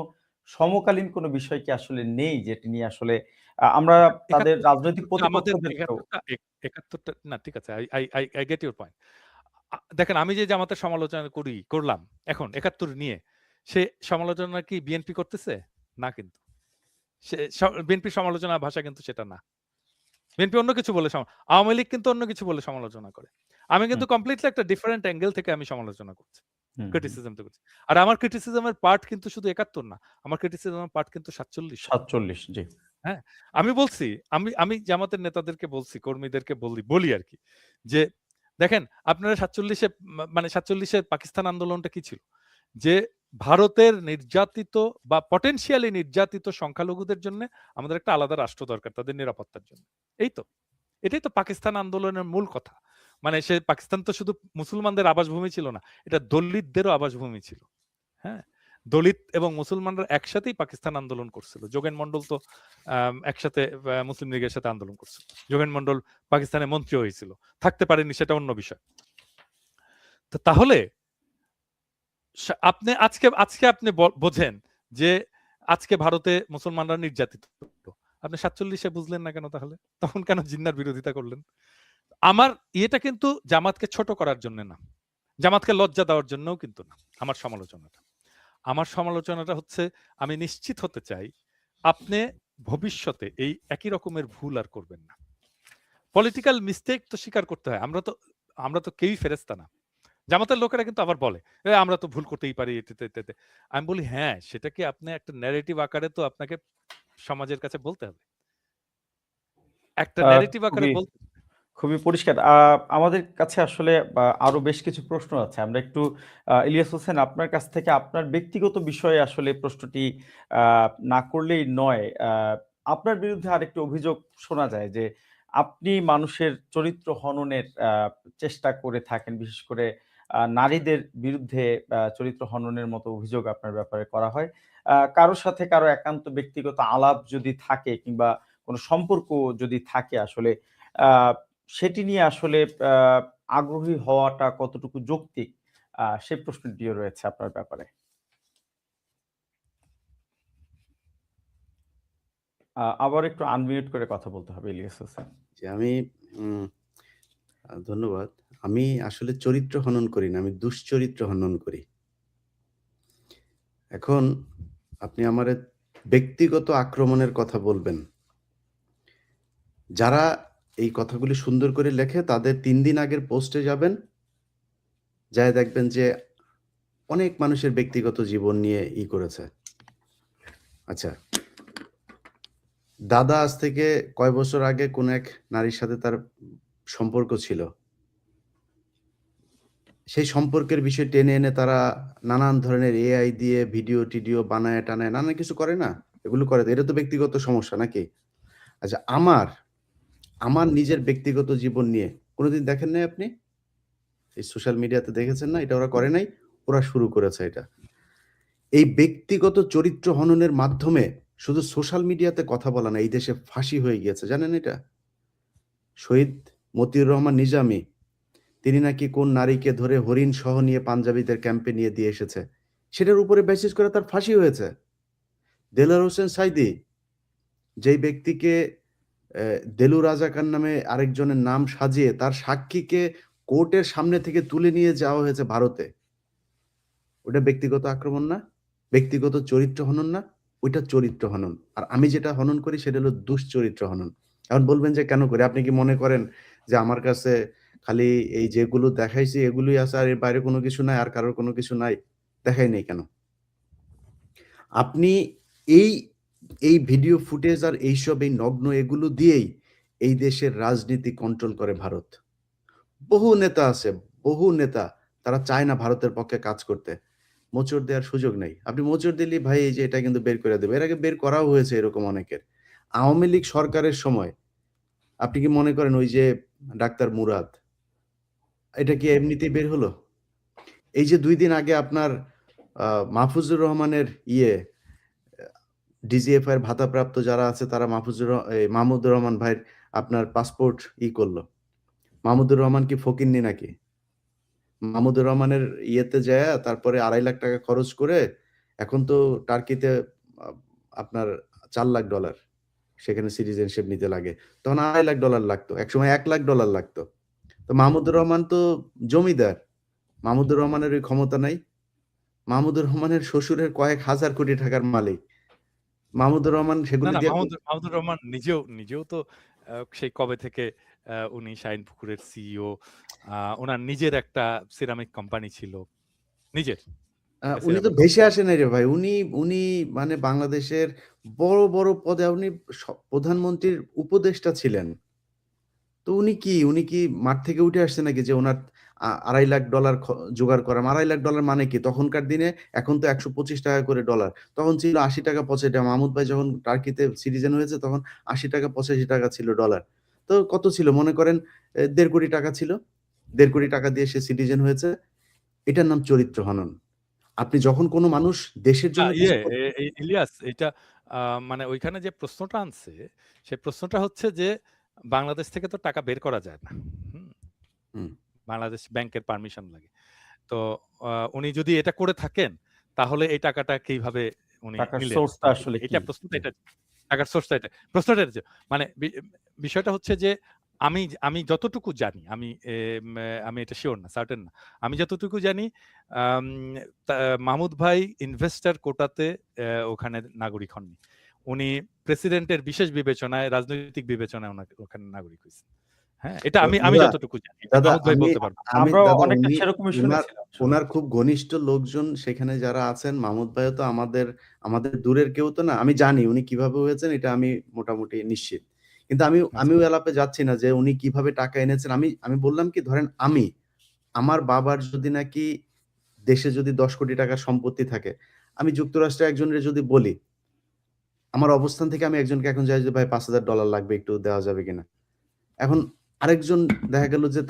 সমকালীন কোনো বিষয় কি আসলে নেই, যেটি নিয়ে আসলে আমরা তাদের রাজনৈতিক আমাদের প্রতিপক্ষদেরকেও 71টা না, ঠিক আছে, আই গেট ইউর পয়েন্ট। দেখেন, আমি যে জামাতের সমালোচনা করলাম এখন 71 নিয়ে, সে সমালোচনা কি বিএনপি করতেছে? না, কিন্তু বিএনপির সমালোচনার ভাষা কিন্তু সেটা না। বিএনপি অন্য কিছু বলে, আওয়ামী লীগ কিন্তু অন্য কিছু বলে সমালোচনা করে। আমি কিন্তু কমপ্লিটলি একটা ডিফারেন্ট অ্যাঙ্গেল থেকে আমি সমালোচনা করছি, ক্রিটিসিজম তো করছি। আর আমার ক্রিটিসিজমের পার্ট কিন্তু শুধু 71 না, আমার ক্রিটিসিজমের পার্ট কিন্তু 47, জি। হ্যাঁ, আমি বলছি, আমি জামাতের নেতাদেরকে বলছি, কর্মীদেরকে বলি আর কি, যে দেখেন, আপনারা 47-এ মানে 47-এর পাকিস্তান আন্দোলনটা কি ছিল? যে ভারতের নির্যাতিত বা পটেনশিয়ালি নির্যাতিত সংখ্যালঘুদের জন্য আমাদের একটা আলাদা রাষ্ট্র দরকার, তাদের নিরাপত্তার জন্য। এটাই তো পাকিস্তান আন্দোলনের মূল কথা। মানে পাকিস্তান তো শুধু মুসলমানদের আবাসভূমি ছিল না, এটা দলিতদেরও আবাসভূমি ছিল। হ্যাঁ, দলিত এবং মুসলমানরা একসাথেই পাকিস্তান আন্দোলন করছিল। যোগেন মন্ডল তো একসাথে মুসলিম লীগের সাথে আন্দোলন করছিল। যোগেন মন্ডল পাকিস্তানের মন্ত্রী হয়েছিল, থাকতে পারেনি, সেটা অন্য বিষয়। তো তাহলে আপনি আজকে আপনি বোঝেন যে আজকে ভারতে মুসলমানরা নির্যাতিত, আপনি 47-এ বুঝলেন না কেন? তাহলে তখন কেন জিন্নার বিরোধিতা করলেন? আমার ইয়েটা কিন্তু জামাতকে ছোট করার জন্য না, জামাতকে লজ্জা দেওয়ার জন্যও কিন্তু না। আমার সমালোচনাটা হচ্ছে, আমি নিশ্চিত হতে চাই আপনি ভবিষ্যতে এই একই রকমের ভুল আর করবেন না। পলিটিক্যাল মিস্টেক তো স্বীকার করতে হয়, আমরা তো কেউই ফেরেশতা না। জামাতের লোকেরা কিন্তু আবার বলে, আমরা তো ভুল করতেই পারি এতে। আমি বলি, হ্যাঁ, সেটাকে আপনি একটা ন্যারেটিভ আকারে তো আপনাকে সমাজের কাছে বলতে হবে। একটা আ ন্যারেটিভ আকারে খুবই বলতে খুবই পরিষ্কার। আমাদের কাছে আসলে আরো বেশ কিছু প্রশ্ন আছে। আমরা একটু ইলিয়াস হোসেন, আপনার কাছ থেকে আপনার ব্যক্তিগত বিষয়ে আসলে প্রশ্নটি আ না করলেই নয়। আপনার বিরুদ্ধে আরেকটি অভিযোগ শোনা যায় যে, আপনি মানুষের চরিত্র হননের চেষ্টা করে থাকেন। বিশেষ করে নারীদের বিরুদ্ধে চরিত্র হননের মতো অভিযোগ আপনার ব্যাপারে করা হয়। কারো সাথে কারো একান্ত ব্যক্তিগত আলাপ যদি থাকে কিংবা কোনো সম্পর্ক যদি থাকে আসলে আ সেটি নিয়ে আসলে আ আগ্রহী হওয়াটা কতটুকু যৌক্তিক? সে প্রশ্নটিও রয়েছে আপনার ব্যাপারে। আবার একটু আনমিউট করে কথা বলতে হবে ইলিয়াস হোসেন। যে আমি উম ধন্যবাদ। আমি আসলে চরিত্র হনন করি না। আমি দুশ্চরিত্র হনন করি। এখন আপনি আমারে ব্যক্তিগত আক্রমণের কথা বলবেন। যারা এই কথাগুলি সুন্দর করে লেখে তাদের ৩ দিন আগের পোস্টে যাবেন। যায়ে দেখবেন যে অনেক মানুষের ব্যক্তিগত জীবন নিয়ে করেছে। আচ্ছা, দাদা আজ থেকে কয় বছর আগে কোন এক নারীর সাথে তার সম্পর্ক ছিল। সেই সম্পর্কের বিষয় টেনে এনে তারা নানান ধরনের AI দিয়ে ভিডিও-টিডিও বানায়-টানায় নানান কিছু করে না? এগুলো করে। এটা তো ব্যক্তিগত সমস্যা নাকি? আচ্ছা, আমার নিজের ব্যক্তিগত জীবন নিয়ে কোনদিন দেখেন নাই আপনি? এই সোশ্যাল মিডিয়াতে দেখেছেন না? এটা ওরা করে নাই? ওরা শুরু করেছে এটা। এই ব্যক্তিগত চরিত্র হননের মাধ্যমে শুধু সোশ্যাল মিডিয়াতে কথা বলা না, এই দেশে ফাঁসি হয়ে গিয়েছে। জানেন এটা? শহীদ মতিউর রহমান নিজামী, তিনি নাকি কোন নারীকে ধরে হরিণসহ নিয়ে পাঞ্জাবিদের ক্যাম্পে নিয়ে দিয়ে এসেছে। সেটার উপরে বেসিস করে তার ফাঁসি হয়েছে। দেলোয়ার হোসেন সাঈদী, যেই ব্যক্তিকে দেলু রাজাকার নামে আরেকজনের নাম সাজিয়ে তার সাক্ষীকে কোর্টের সামনে থেকে তুলে নিয়ে যাওয়া হয়েছে ভারতে। ওটা ব্যক্তিগত আক্রমণ না? ব্যক্তিগত চরিত্র হনন না? ওইটা চরিত্র হনন। আর আমি যেটা হনন করি সেটা হলো দুশ্চরিত্র হনন। এখন বলবেন যে কেন করি? আপনি কি মনে করেন যে আমার কাছে খালি এই যেগুলো দেখাইছি এগুলোই আছে আর এর বাইরে কোনো কিছু নাই, আর কারোর কোনো কিছু নাই? দেখাই নাই কেন? আপনি এই, এই ভিডিও ফুটেজ আর এইসব এই নগ্ন এগুলো দিয়েই এই দেশের রাজনীতি কন্ট্রোল করে ভারত। বহু নেতা আছে, বহু নেতা তারা চায় না ভারতের পক্ষে কাজ করতে। মোচড় দেওয়ার সুযোগ নাই। আপনি মোচড় দিলেই ভাই এই যে এটা কিন্তু বের করে দেবে। এর আগে বের করাও হয়েছে এরকম অনেকের। আওয়ামী লীগ সরকারের সময় আপনি কি মনে করেন ওই যে ডাক্তার মুরাদ, এটা কি এমনিতেই বের হলো? এই যে ২ দিন আগে আপনার আ মাহফুজুর রহমানের ডিজিএফআই এর ভাতাপ্রাপ্ত যারা আছে তারা মাহমুদুর রহমান ভাইয়ের আপনার পাসপোর্ট করল। মাহমুদুর রহমান কি ফকিন্নি নাকি? মাহমুদুর রহমানের যায়া তারপরে ৳২.৫ লাখ খরচ করে এখন তো টার্কিতে আ আপনার $৪,০০,০০০ সেখানে সিটিজেনশিপ নিতে লাগে। তখন $২.৫ লাখ লাগতো। একসময় $১,০০,০০০ লাগতো। তো মাহমুদুর রহমান তো জমিদার। মাহমুদুর রহমানের ওই ক্ষমতা নাই। মাহমুদুর রহমানের শ্বশুরের কয়েক হাজার কোটি টাকার মালিক। মাহমুদুর রহমান না, সেগুলি না, দিয়ে মাহমুদুর রহমান নিজেও তো সেই কবে থেকে উনি শাহিনপুকুরের সিইও, উনার নিজের একটা সিরামিক কোম্পানি ছিল। নিজের একটা উনি তো সিরামিক ভেসে কোম্পানি। আসে নাই রে ভাই। উনি মানে বাংলাদেশের বড় পদে উনি প্রধানমন্ত্রীর উপদেষ্টা ছিলেন। তো উনি কি মাঠ থেকে উঠে আসছে নাকি যে উনার $২.৫ লাখ জোগাড় করা? $২.৫ লাখ মানে কি? তখনকার দিনে এখন তো ৳১২৫ করে ডলার। তখন ছিল ৳৮০ ৮৫। মাহমুদ ভাই যখন টার্কিতে সিটিজেন হয়েছে তখন ৳৮০ ৮৫ ছিল ডলার। তো কত ছিল মনে করেন ৳১.৫ কোটি ছিল। ৳১.৫ কোটি দিয়ে সে সিটিজেন হয়েছে। এটার নাম চরিত্র হনন। আপনি যখন কোনো মানুষ দেশের না, জন্য কিছু করতে ইলিয়াস, এটা আ মানে ওইখানে যে প্রশ্নটা আনছে, সেই প্রশ্নটা হচ্ছে যে বাংলাদেশ থেকে তো টাকা বের করা যায় না। হুম? হুম, বাংলাদেশ ব্যাংকের পারমিশন লাগে। তো উনি যদি এটা করে থাকেন, তাহলে এই টাকাটা কিভাবে উনি টাকার নিলেন? সোর্সটা আসলে কি? এটা প্রশ্নটা এটা। টাকার সোর্সটা এটা। প্রশ্নটা এটা। মানে বিষয়টা হচ্ছে যে আমি যতটুকু জানি, আমি এটা সিউর না, সার্টেন না। আমি যতটুকু জানি, আম তা মাহমুদ ভাই ইনভেস্টর কোটাতে ওখানে নাগরিক হননি। উনি প্রেসিডেন্টের বিশেষ বিবেচনায়, রাজনৈতিক বিবেচনায় ওখানে নাগরিক হইছেন। হ্যাঁ, এটা আমি দাদা যতটুকু জানি। এটা দাদা মাহমুদ ভাই আমি বলতে পারবেন। আমরাও দাদা অনেকটা উনি সেরকমই উনার শুনেছিলাম উনার আসলে। খুব ঘনিষ্ঠ লোকজন সেখানে যারা আছেন, মাহমুদ ভাইও তো আমাদের দূরের কেউ তো না। আমি জানি উনি কিভাবে হয়েছেন, এটা আমি মোটামুটি নিশ্চিত। কিন্তু আচ্ছা। আমিও এলাপে যাচ্ছি না যে উনি কিভাবে টাকা এনেছেন। আমি বললাম কি, ধরেন আমার বাবার যদি নাকি দেশে যদি ১০ কোটি টাকার সম্পত্তি থাকে, আমি যুক্তরাষ্ট্রে একজনের যদি বলি, আমার অবস্থান থেকে আমি একজনকে এখন যাই যে, "ভাই $৫,০০০ লাগবে, একটু দেওয়া যাবে কিনা?" এখন আরেকজন দেখা গেল যে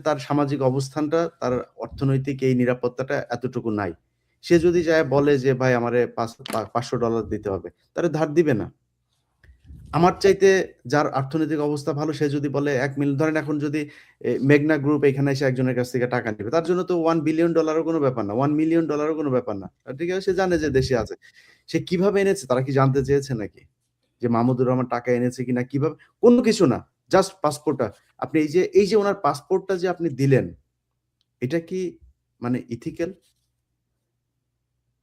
তার সামাজিক অবস্থানটা, তার অর্থনৈতিক এই নিরাপত্তাটা এতটুকু নাই। সে যদি যায়া বলে যে, "ভাই আমারে $৫০০ দিতে হবে।" তারে ধার দিবে না। আমার চাইতে যার অর্থনৈতিক অবস্থা ভালো, সে যদি বলে ১ মিলিয়ন, ধরেন এখন যদি মেঘনা গ্রুপ এখানে এসে একজনের কাছ থেকে টাকা নিবে, তার জন্য তো $1 বিলিয়ন ও কোনো ব্যাপার না। $1 মিলিয়ন ও কোনো ব্যাপার না। ঠিক আছে? সে জানে যে দেশে আছে। সে কিভাবে এনেছে তারা কি জানতে চেয়েছে নাকি? যে মাহমুদুর রহমান টাকা এনেছে কিনা, কিভাবে? কোন কিছু না। জাস্ট পাসপোর্টটা। আপনি এই যে উনার পাসপোর্টটা যে আপনি দিলেন, এটা কি মানে ইথিক্যাল?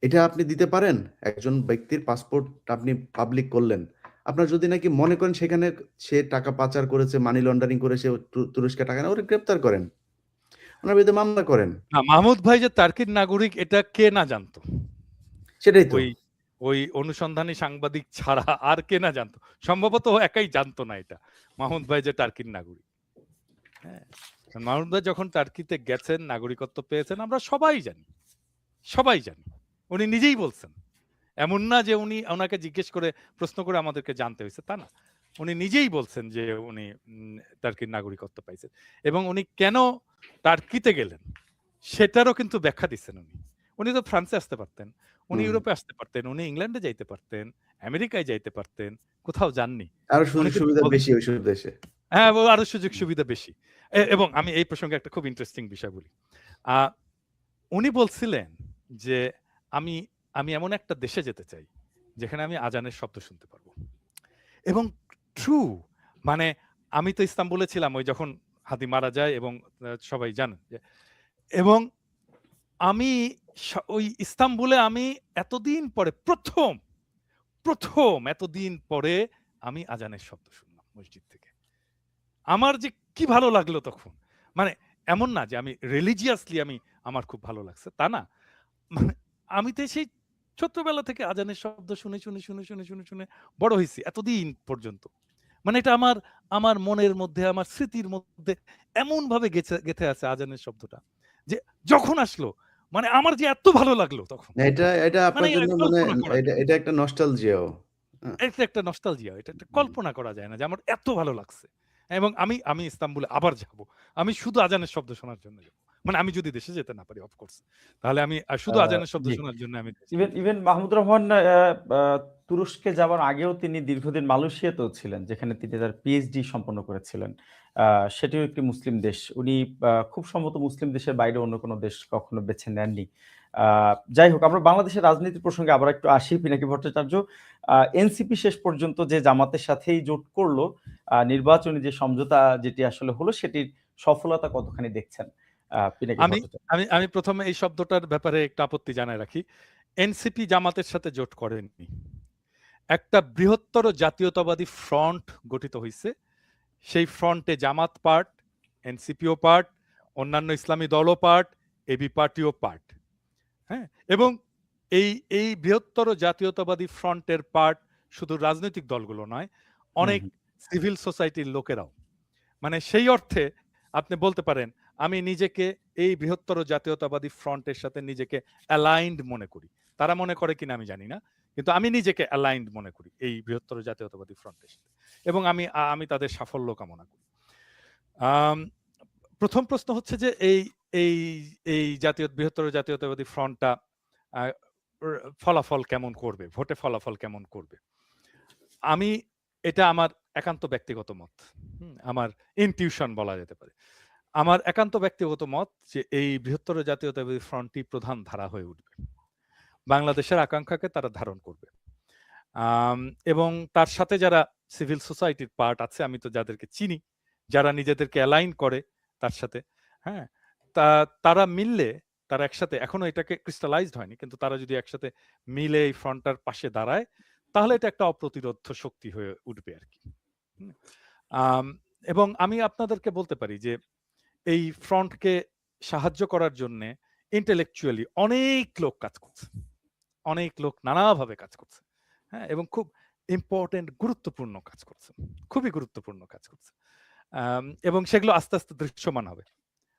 এটা আপনি দিতে পারেন? একজন ব্যক্তির পাসপোর্ট আপনি পাবলিক করলেন। আপনার যদি নাকি মনে করেন সেখানে সে টাকা পাচার করেছে, মানি লন্ডারিং করে সে তুরস্কে টাকা নেয়, ওরে গ্রেপ্তার করেন। ওনার বিরুদ্ধে মামলা করেন। না, মাহমুদ ভাই যে টার্কির নাগরিক এটা কে না জানতো? সেটাই তো। ওই ওই অনুসন্ধানী সাংবাদিক ছাড়া আর কে না জানতো? সম্ভবত ও একাই জানতো না এটা। মাহমুদ ভাই যে টার্কির নাগরিক। হ্যাঁ? মাহমুদ ভাই যখন টার্কিতে গেছেন, নাগরিকত্ব পেয়েছেন, আমরা সবাই জানি। সবাই জানি। উনি নিজেই বলছেন। এমন না যে ওনাকে জিজ্ঞেস করে প্রশ্ন করে আমাদেরকে জানতে হয়েছে, তা না। উনি নিজেই বলছেন যে উনি টার্কির নাগরিকত্ব পাইছেন। এবং উনি কেন টার্কিতে গেলেন সেটারও কিন্তু ব্যাখ্যা দিচ্ছেন উনি। উনি তো ফ্রান্সে আসতে পারতেন, উনি হুম। ইউরোপে আসতে পারতেন, উনি ইংল্যান্ডে যাইতে পারতেন, আমেরিকায় যাইতে পারতেন, কোথাও যাননি। আরো উনি সুযোগ কিন্তু সুবিধা বেশি ওইসব দেশে। হ্যাঁ, আরো সুযোগ সুবিধা বেশি। এবং আমি এই প্রসঙ্গে একটা খুব ইন্টারেস্টিং বিষয় বলি। আ উনি বলছিলেন যে, "আমি আমি এমন একটা দেশে যেতে চাই, যেখানে আমি আজানের শব্দ শুনতে পারবো।" এবং ট্রু, মানে আমি তো ইস্তাম্বুলে ছিলাম ওই যখন হাদি মারা যায় এবং সবাই জানেন যে, এবং আমি ওই ইস্তাম্বুলে আমি এতদিন পরে প্রথম এতদিন পরে আমি আজানের শব্দ শুনলাম মসজিদ থেকে। আমার যে কি ভালো লাগলো তখন। মানে এমন না যে আমি রিলিজিয়াসলি আমার খুব ভালো লাগছে, তা না। মানে আমি তো সেই ছোট্টবেলা থেকে আজানের শব্দ শুনে বড় হইছি এতদিন পর্যন্ত। মানে এটা আমার মনের মধ্যে, আমার স্মৃতির মধ্যে এমনভাবে গেঁথে আছে আজানের শব্দটা। যে যখন আসলো, মানে আমার যে এত ভালো লাগলো তখন। এটা মানে আপনার জন্য মানে কল্পনা করা এটা যায় না। এটা একটা নস্টালজিয়াও। এটা একটা নস্টালজিয়া। এটা একটা হুম। কল্পনা করা যায় না যে আমার এত ভালো লাগছে। এবং আমি ইস্তাম্বুলে আবার যাব। আমি শুধু আজানের শব্দ শোনার জন্য যাব। মানে আমি যদি দেশে যেতে না পারি, অফ কোর্স। তাহলে আমি শুধু আজানের শব্দ জি। শোনার জন্য আমি দেশে ইভেন যাব। ইভেন মাহমুদুর রহমান আ তুরস্কে যাওয়ার আগেও তিনি দীর্ঘদিন মালয়েশিয়াতেও ছিলেন, যেখানে তিনি তার পিএইচডি সম্পন্ন করেছিলেন। আ সেটিও একটি মুসলিম দেশ। উনি খুব সম্ভবত মুসলিম দেশের বাইরে অন্য কোনো দেশ কখনো বেছে নেননি। আ যাই হোক, আমরা বাংলাদেশের রাজনীতি প্রসঙ্গে আবার একটু আসি। পিনাকি ভট্টাচার্য, এনসিপি শেষ পর্যন্ত যে জামাতের সাথেই জোট করল, নির্বাচনী যে সমঝোতা যেটি আসলে হলো, সেটির সফলতা কতখানি দেখছেন? পিনাকি আমি ভট্টাচার্য। আমি আমি ১ম এ এই শব্দটার ব্যাপারে একটা আপত্তি জানায় রাখি। এনসিপি জামাতের সাথে জোট করেননি। একটা বৃহত্তর জাতীয়তাবাদী ফ্রন্ট গঠিত হইছে। সেই ফ্রন্টে জামাত পার্ট, এনসিপিও পার্ট, অন্যান্য ইসলামী দলও পার্ট, এবি পার্টিও পার্ট। হ্যাঁ? এবং এই বৃহত্তর জাতীয়তাবাদী ফ্রন্টের পার্ট শুধু রাজনৈতিক দলগুলো নয়, হুম, অনেক হুম। সিভিল সোসাইটির লোকেরাও। মানে সেই অর্থে আপনি বলতে পারেন, আমি নিজেকে এই বৃহত্তর জাতীয়তাবাদী ফ্রন্টের সাথে নিজেকে অ্যালাইনড মনে করি। তারা মনে করে কিনা আমি জানি না। কিন্তু আমি নিজেকে অ্যালাইনড মনে করি এই বৃহত্তর জাতীয়তাবাদী ফ্রন্টের সাথে। এবং আমি তাদের সাফল্য কামনা করি। আম ১ম প্রশ্ন হচ্ছে যে এই এই বৃহত্তর জাতীয়তাবাদী ফ্রন্টটা আ র ফলাফল কেমন করবে? ভোটে ফলাফল কেমন করবে? আমি এটা আমার একান্ত ব্যক্তিগত মত। আমার ইনটিউশন বলা যেতে পারে। আমার একান্ত ব্যক্তিগত মত যে এই বৃহত্তর জাতীয়তাবাদী ফ্রন্টই প্রধান ধারা হয়ে উঠবে। বাংলাদেশের আকাঙ্ক্ষাকে তারা ধারণ করবে। আম এবং তার সাথে যারা সিভিল সোসাইটির পার্ট আছে, আমি তো যাদেরকে চিনি, যারা নিজেদেরকে অ্যালাইন করে তার সাথে, হ্যাঁ? তারা মিললে, তারা একসাথে, এখনো এটাকে ক্রিস্টালাইজড হয়নি, কিন্তু তারা যদি একসাথে মিলে এই ফ্রন্টটার পাশে দাঁড়ায়, তাহলে এটা একটা অপ্রতিরোধ্য শক্তি হয়ে উঠবে আরকি। হুম? আম এবং আমি আপনাদেরকে বলতে পারি যে এই ফ্রন্টকে সাহায্য করার জন্যে ইন্টেলেকচুয়ালি অনেক লোক কাজ করছে। অনেক লোক নানাভাবে কাজ করছে। হ্যাঁ? এবং খুব ইম্পোর্টেন্ট গুরুত্বপূর্ণ কাজ করছে। খুবই গুরুত্বপূর্ণ কাজ করছে। এবং সেগুলো আস্তে, আস্তে দৃশ্যমান হবে।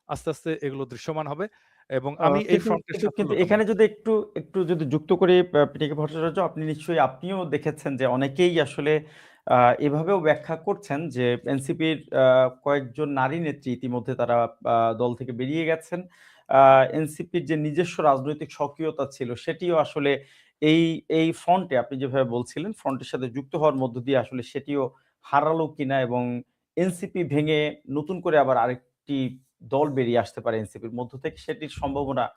আস্তে, আস্তে এগুলো দৃশ্যমান হবে এবং আমি এই কিন্তু ফ্রন্টের কিন্তু কিন্তু সাফল্য এখানে কামনা যদি একটু যদি যুক্ত করি পিনাকি ভট্টাচার্য, আপনিও দেখেছেন যে অনেকেই আসলে এভাবেও ব্যাখ্যা করছেন যে এনসিপির কয়েকজন নারী নেত্রী ইতিমধ্যে তারা দল থেকে বেরিয়ে গেছেন। এনসিপির যে নিজস্ব রাজনৈতিক সক্রিয়তা ছিল সেটিও আসলে এই ফ্রন্টে আপনি যেভাবে বলছিলেন ফ্রন্টের সাথে যুক্ত হওয়ার মধ্য দিয়ে আসলে সেটিও হারালো কিনা এবং এনসিপি ভেঙে নতুন করে আবার আরেকটি দল বেরিয়ে আসতে পারে এনসিপির মধ্য থেকে, সেটির সম্ভাবনা